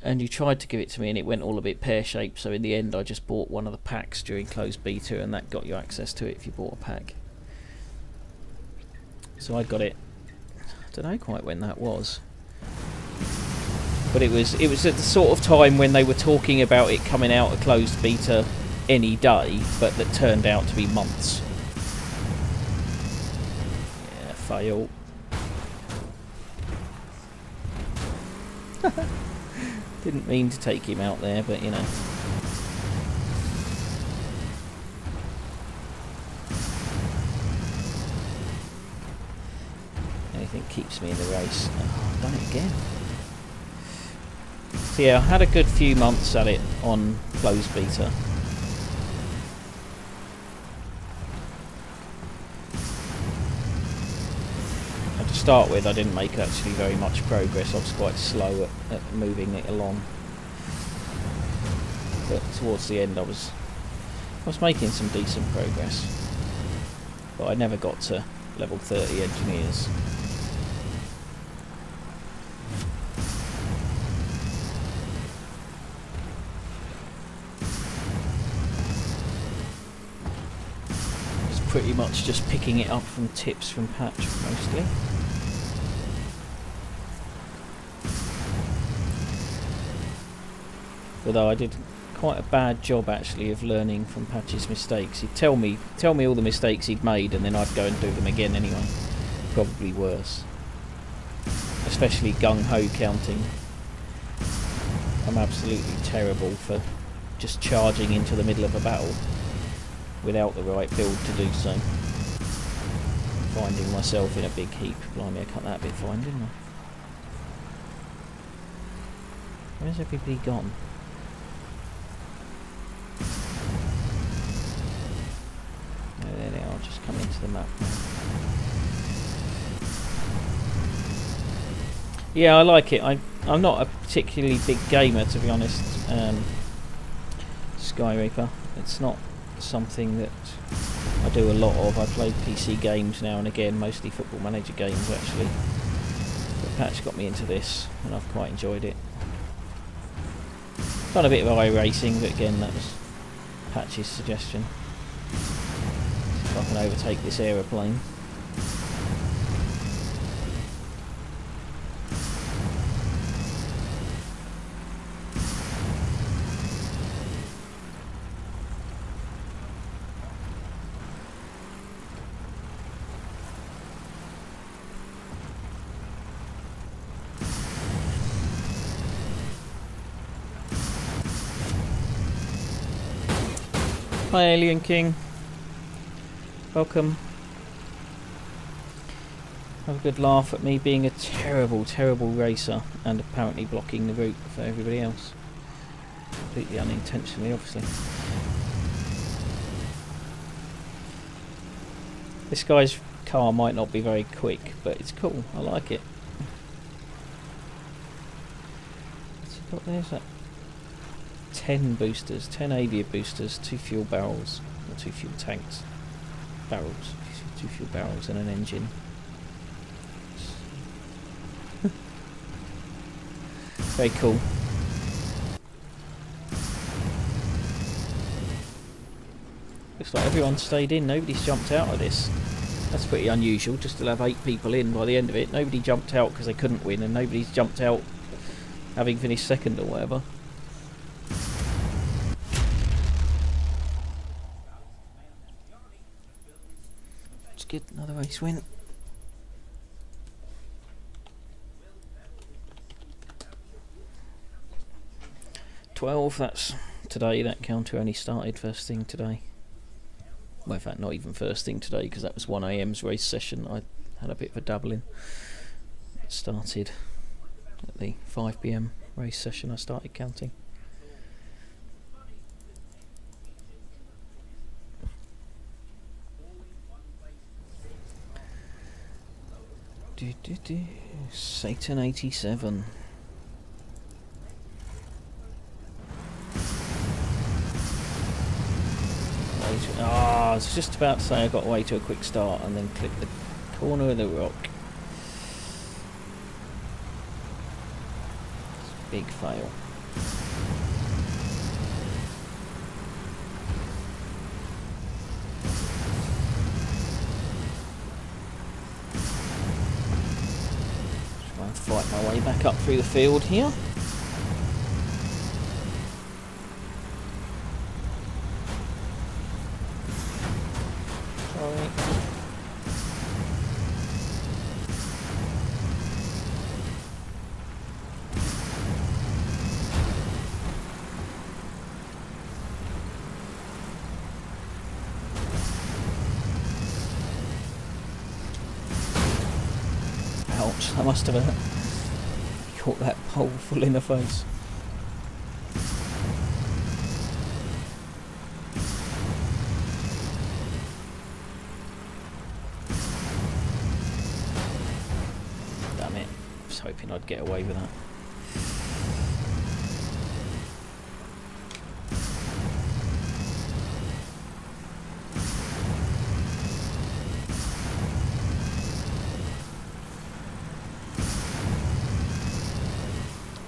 And you tried to give it to me, and it went all a bit pear-shaped, so in the end I just bought one of the packs during closed beta, and that got you access to it if you bought a pack. So I got it. I don't know quite when that was, but it was at the sort of time when they were talking about it coming out of closed beta any day, but that turned out to be months. Yeah, fail. Didn't mean to take him out there, but you know. Anything keeps me in the race. Oh, I've done it again. So yeah, I had a good few months at it on closed beta. And to start with, I didn't make actually very much progress. I was quite slow at moving it along. But towards the end, I was making some decent progress. But I never got to level 30 engineers. Pretty much just picking it up from tips from Patch mostly. Although I did quite a bad job actually of learning from Patch's mistakes. He'd tell me all the mistakes he'd made, and then I'd go and do them again anyway. Probably worse. Especially gung-ho counting. I'm absolutely terrible for just charging into the middle of a battle without the right build to do so. Finding myself in a big heap. Blimey, I cut that bit fine, didn't I? Where's everybody gone? Oh, there they are, just come into the map now. Yeah, I like it. I'm not a particularly big gamer, to be honest. Sky Reaper. It's not something that I do a lot of. I play PC games now and again, mostly Football Manager games actually. But Patch got me into this, and I've quite enjoyed it. Done a bit of iRacing, but again, that was Patch's suggestion. See if I can overtake this aeroplane. Hi Alien King, welcome. Have a good laugh at me being a terrible, terrible racer and apparently blocking the route for everybody else. Completely unintentionally, obviously. This guy's car might not be very quick, but it's cool, I like it. What's he got there? Is that 10 boosters, 10 avia boosters, 2 fuel barrels, or 2 fuel tanks, barrels, 2 fuel barrels and an engine. Very cool. Looks like everyone stayed in, nobody's jumped out of this. That's pretty unusual, just to have 8 people in by the end of it. Nobody jumped out because they couldn't win, and nobody's jumped out having finished second or whatever. Good, another race win. 12, that's today. That counter only started first thing today. Well, in fact, not even first thing today, because that was 1 AM's race session. I had a bit of a dabbling. It started at the 5 PM race session. I started counting. Satan 87. I was just about to say I got away to a quick start and then clicked the corner of the rock. Big fail. Try and fight my way back up through the field here. Ouch, that must have hurt. Caught that pole full in the face. Damn it, I was hoping I'd get away with that.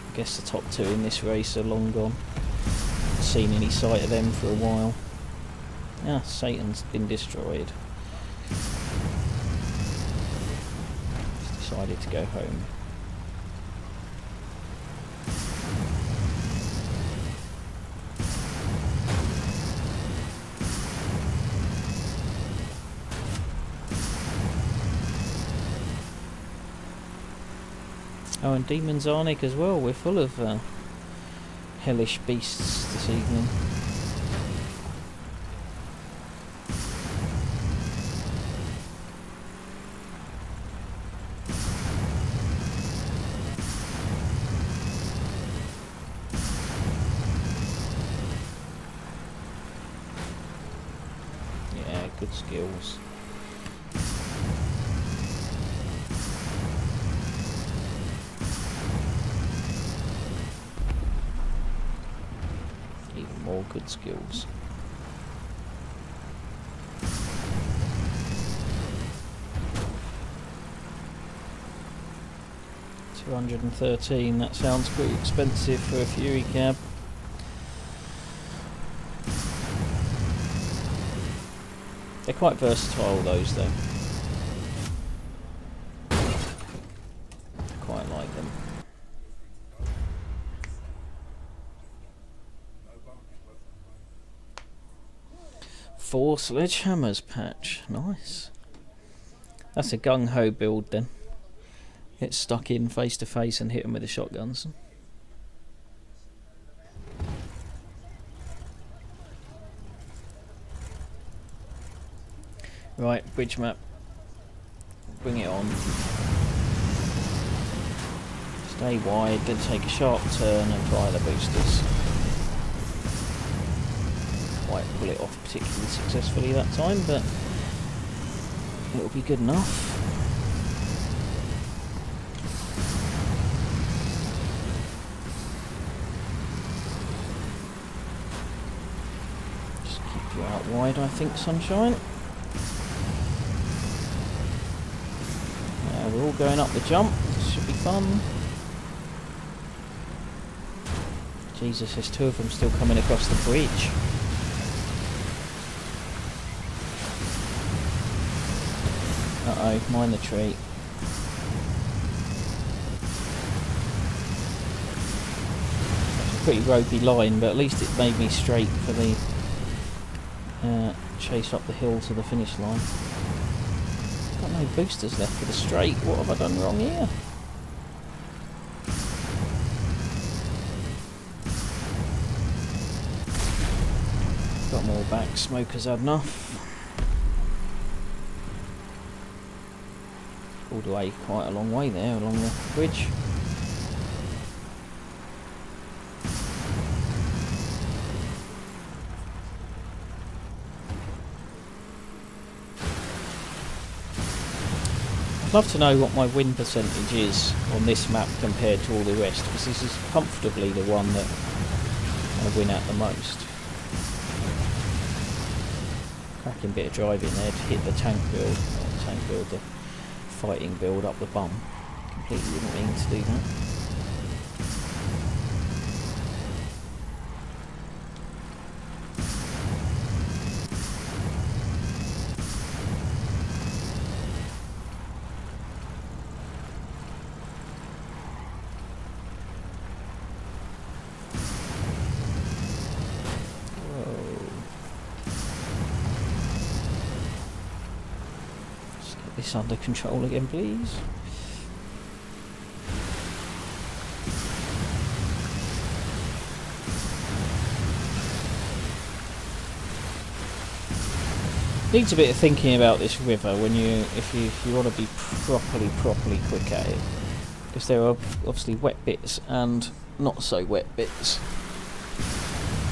I guess the top two in this race are long gone. Haven't seen any sight of them for a while. Ah, Satan's been destroyed. He's decided to go home. Oh, and Demon Zarnik as well. We're full of hellish beasts this evening. Yeah, good skills. More good skills. $213, that sounds pretty expensive for a Fury cab. They're quite versatile, those though. I quite like them. 4 sledgehammers patch, nice. That's a gung-ho build then. Get stuck in face to face and hit them with the shotguns. Right, bridge map. Bring it on. Stay wide, then take a sharp turn and fire the boosters. Quite pull it off particularly successfully that time, but it'll be good enough. Just keep you out wide, I think, Sunshine. We're all going up the jump. This should be fun. Jesus, there's 2 of them still coming across the bridge. Uh-oh, mind the tree. That's a pretty ropey line, but at least it made me straight for the chase up the hill to the finish line. Got no boosters left for the straight. What have I done wrong here? Got more back, smoker's had enough. All the way quite a long way there along the bridge. I'd love to know what my win percentage is on this map compared to all the rest, because this is comfortably the one that I win at the most. Cracking bit of driving there to hit the tank build, not the tank build, the fighting build up the bum. Completely didn't mean to do that. This under control again, please. Needs a bit of thinking about this river when if you want to be properly quick at it, because there are obviously wet bits and not so wet bits.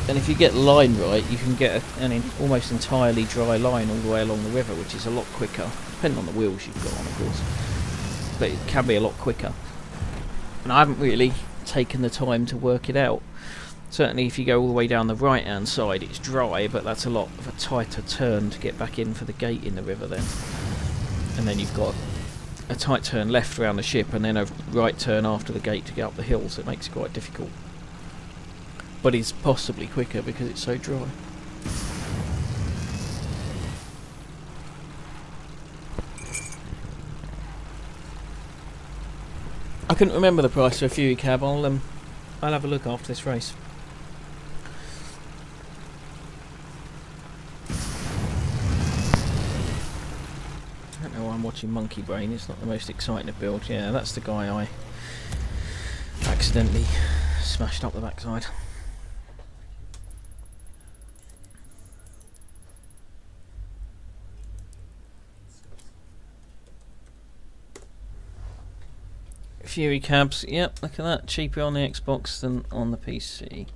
And if you get the line right, you can get an almost entirely dry line all the way along the river, which is a lot quicker, depending on the wheels you've got on, of course. But it can be a lot quicker. And I haven't really taken the time to work it out. Certainly if you go all the way down the right hand side, it's dry, but that's a lot of a tighter turn to get back in for the gate in the river then. And then you've got a tight turn left around the ship and then a right turn after the gate to get up the hill, so it makes it quite difficult. But it's possibly quicker because it's so dry. I couldn't remember the price for a Fury cab. I'll have a look after this race. I don't know why I'm watching Monkey Brain. It's not the most exciting to build. Yeah, that's the guy I accidentally smashed up the backside. Fury cabs, yep, look at that, cheaper on the Xbox than on the PC.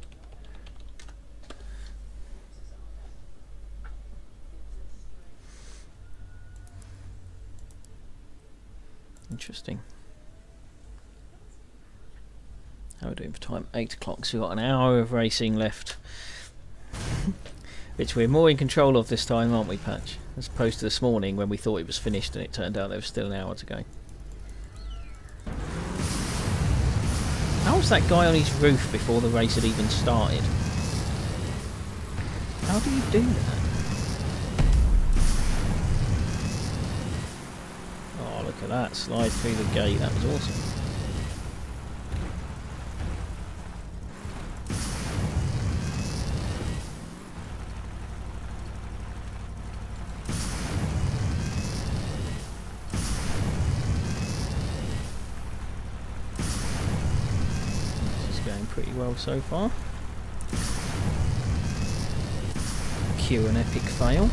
Interesting. How are we doing for time? 8 o'clock, so we've got an hour of racing left. Which we're more in control of this time, aren't we, Patch? As opposed to this morning when we thought it was finished and it turned out there was still an hour to go. How was that guy on his roof before the race had even started? How do you do that? Oh, look at that. Slide through the gate. That was awesome. Pretty well so far. Cue an epic fail.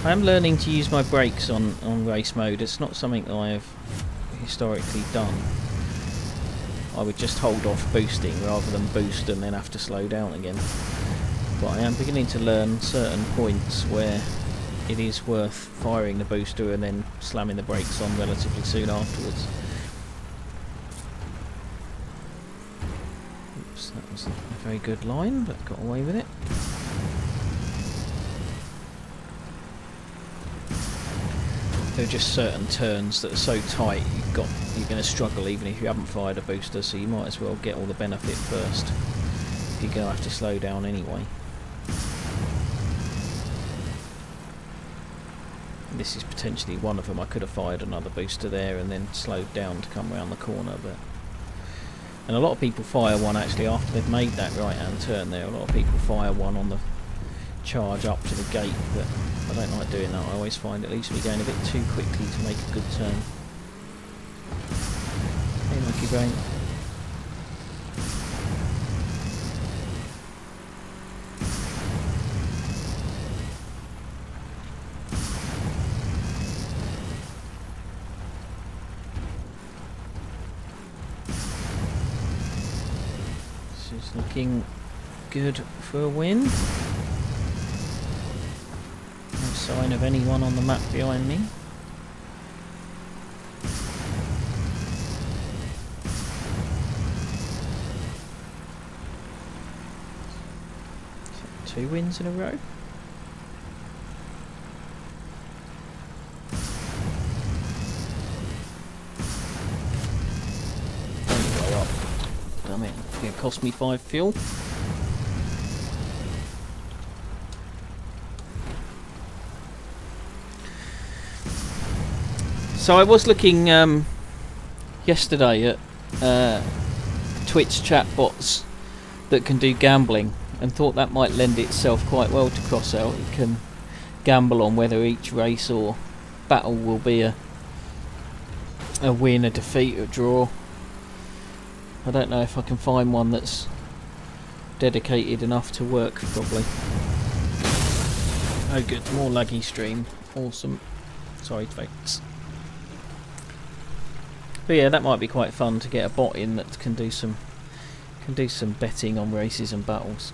I am learning to use my brakes on race mode. It's not something that I have historically done. I would just hold off boosting rather than boost and then have to slow down again. But I am beginning to learn certain points where it is worth firing the booster and then slamming the brakes on relatively soon afterwards. Oops, that was a very good line, but got away with it. There are just certain turns that are so tight you're going to struggle even if you haven't fired a booster, so you might as well get all the benefit first. You're going to have to slow down anyway. This is potentially one of them. I could have fired another booster there and then slowed down to come around the corner, but and a lot of people fire one actually after they've made that right hand turn there. A lot of people fire one on the charge up to the gate, but I don't like doing that. I always find it leaves me going a bit too quickly to make a good turn. Hey, my Monkey brain. This is looking good for a win. No sign of anyone on the map behind me. So 2 wins in a row. Don't go up. Damn it, it's going to cost me 5 fuel. So I was looking yesterday at Twitch chatbots that can do gambling, and thought that might lend itself quite well to Crossout. You can gamble on whether each race or battle will be a win, a defeat, a draw. I don't know if I can find one that's dedicated enough to work properly. Oh good, more laggy stream. Awesome. Sorry folks. But yeah, that might be quite fun to get a bot in that can do some betting on races and battles.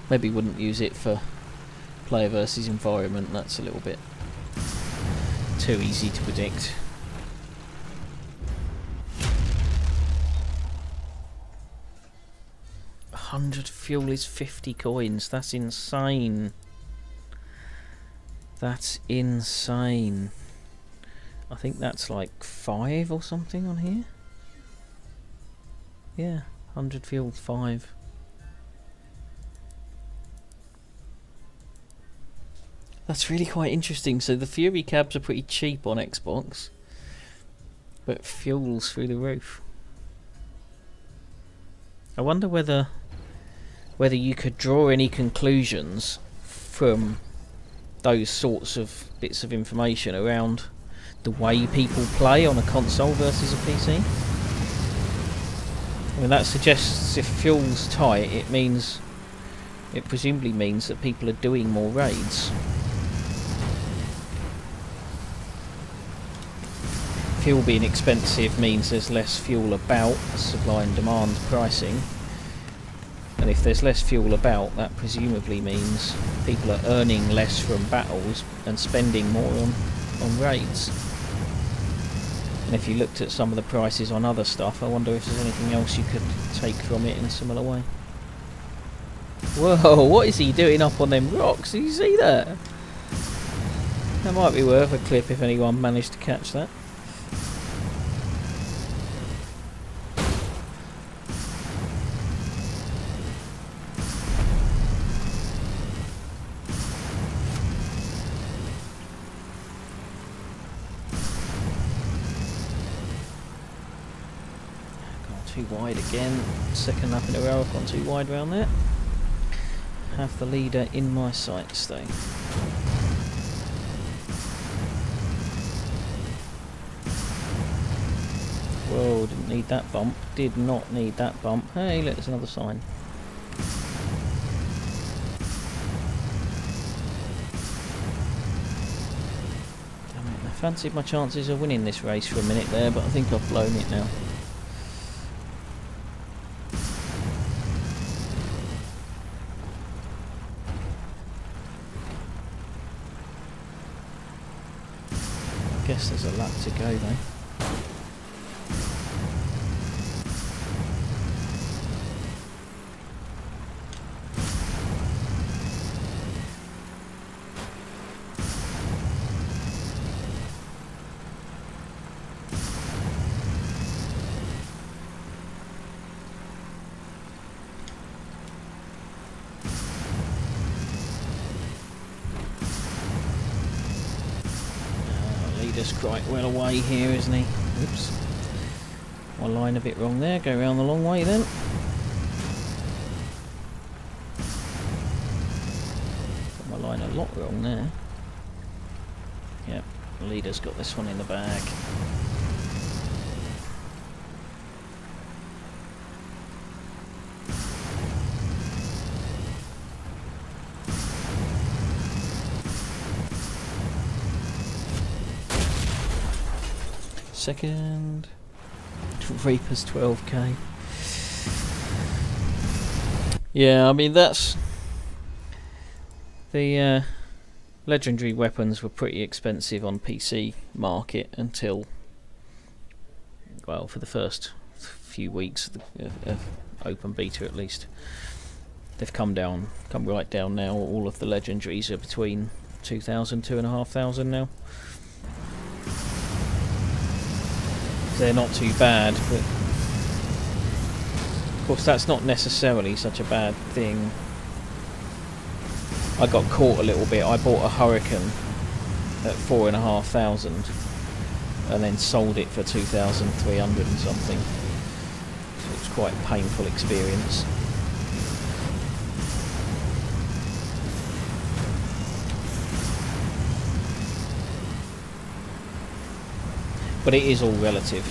Maybe wouldn't use it for player versus environment. That's a little bit too easy to predict. $100 fuel is 50 coins. That's insane. That's insane. I think that's like 5 or something on here. Yeah, 100 fuel, 5. That's really quite interesting. So the Fury cabs are pretty cheap on Xbox, but fuel's through the roof. I wonder whether you could draw any conclusions from those sorts of bits of information around the way people play on a console versus a PC. I mean, that suggests if fuel's tight, it presumably means that people are doing more raids. Fuel being expensive means there's less fuel about, supply and demand pricing. And if there's less fuel about, that presumably means people are earning less from battles and spending more on raids. And if you looked at some of the prices on other stuff, I wonder if there's anything else you could take from it in a similar way. Whoa, what is he doing up on them rocks? Did you see that? That might be worth a clip if anyone managed to catch that. Too wide again. Second lap in a row, I've gone too wide round there. Have the leader in my sights though. Whoa, didn't need that bump. Did not need that bump. Hey, look, there's another sign. Damn it, I fancied my chances of winning this race for a minute there, but I think I've blown it now. Guess there's a lap to go though. Leader's quite well away here, isn't he? Oops. My line a bit wrong there. Go around the long way then. Got my line a lot wrong there. Yep, the leader's got this one in the bag. second. Reaper's 12k. Yeah, I mean that's the legendary weapons were pretty expensive on PC market until, well, for the first few weeks of open beta at least. They've come right down now. All of the legendaries are between 2,000, 2,500 now. They're not too bad, but of course that's not necessarily such a bad thing. I got caught a little bit. I bought a Hurricane at 4,500 and then sold it for 2,300 and something. So it was quite a painful experience. But it is all relative.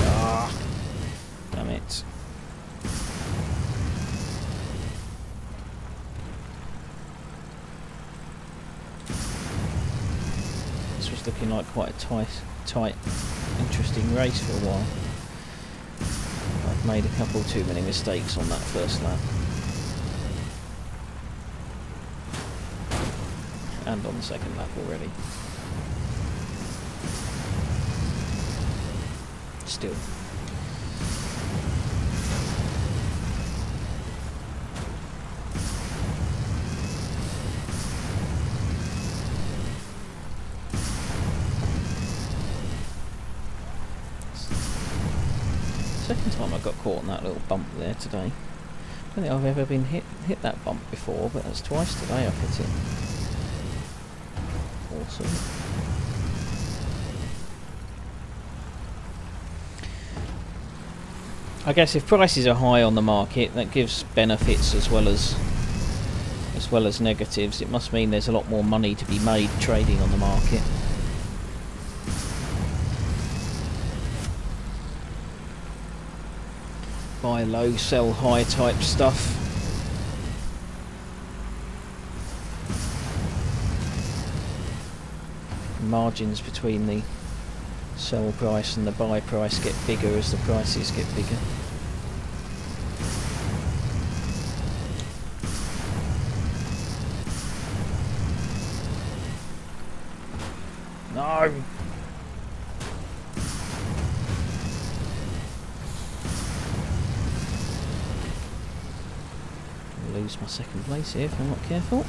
Ah, damn it. This was looking like quite a tight, interesting race for a while. I've made a couple too many mistakes on that first lap. And on the second lap already. Still. Second time I got caught on that little bump there today. I don't think I've ever been hit that bump before, but that's twice today I've hit it. Awesome. I guess if prices are high on the market, that gives benefits as well as negatives. It must mean there's a lot more money to be made trading on the market. Buy low, sell high type stuff. Margins between the sell price and the buy price get bigger as the prices get bigger. No! I'll lose my second place here if I'm not careful.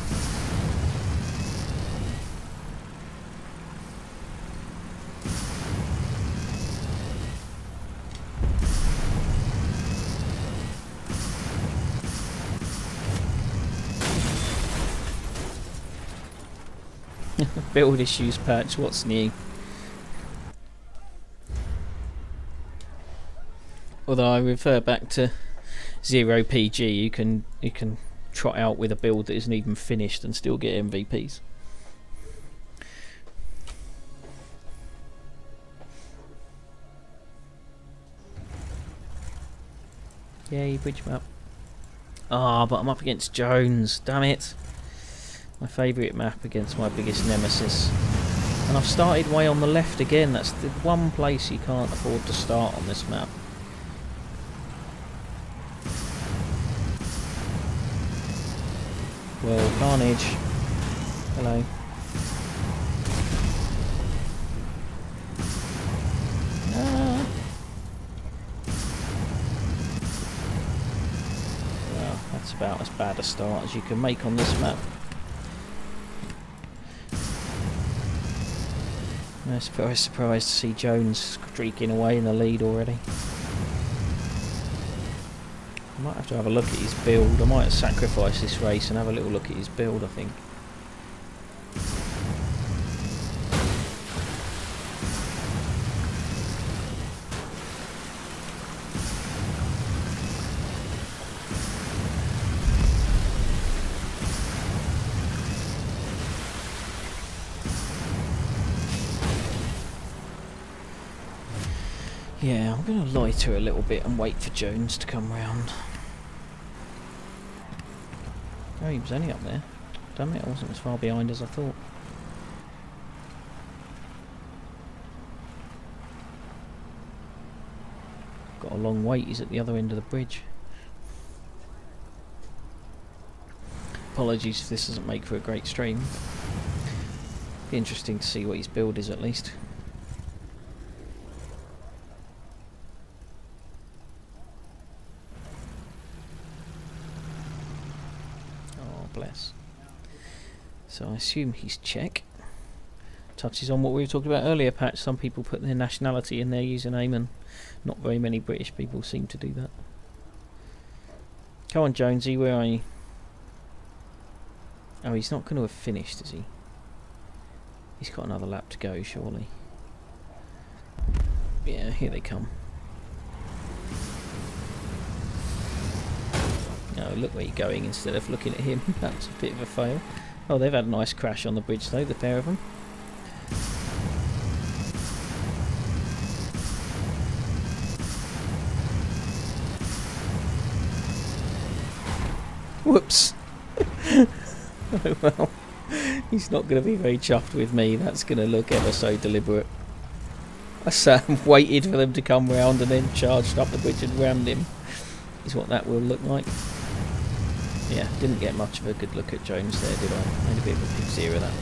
Build issues patch, what's new? Although I refer back to 0PG, you can trot out with a build that isn't even finished and still get MVPs. Yay, bridge map. Ah, but I'm up against Jones, damn it. My favourite map against my biggest nemesis. And I've started way on the left again. That's the one place you can't afford to start on this map. Well, Carnage. Hello. Ah. Well, that's about as bad a start as you can make on this map. I'm surprised to see Jones streaking away in the lead already. I might have to have a look at his build. I might sacrifice this race and have a little look at his build, I think. Yeah, I'm going to loiter a little bit and wait for Jones to come round. Oh, he was only up there. Damn it, I wasn't as far behind as I thought. Got a long wait, he's at the other end of the bridge. Apologies if this doesn't make for a great stream. Be interesting to see what his build is at least. Oh, bless. So I assume he's Czech. Touches on what we were talking about earlier, Patch. Some people put their nationality in their username and not very many British people seem to do that. Come on, Jonesy, where are you? Oh, he's not going to have finished, is he? He's got another lap to go, surely. Yeah, here they come. Oh, look where you're going instead of looking at him. That's a bit of a fail. Oh, they've had a nice crash on the bridge though, the pair of them. Whoops. Oh well. He's not going to be very chuffed with me. That's going to look ever so deliberate. I waited for them to come round and then charged up the bridge and rammed him. Is what that will look like. Yeah, didn't get much of a good look at Jones there, did I? Made a bit of a pig's ear of that.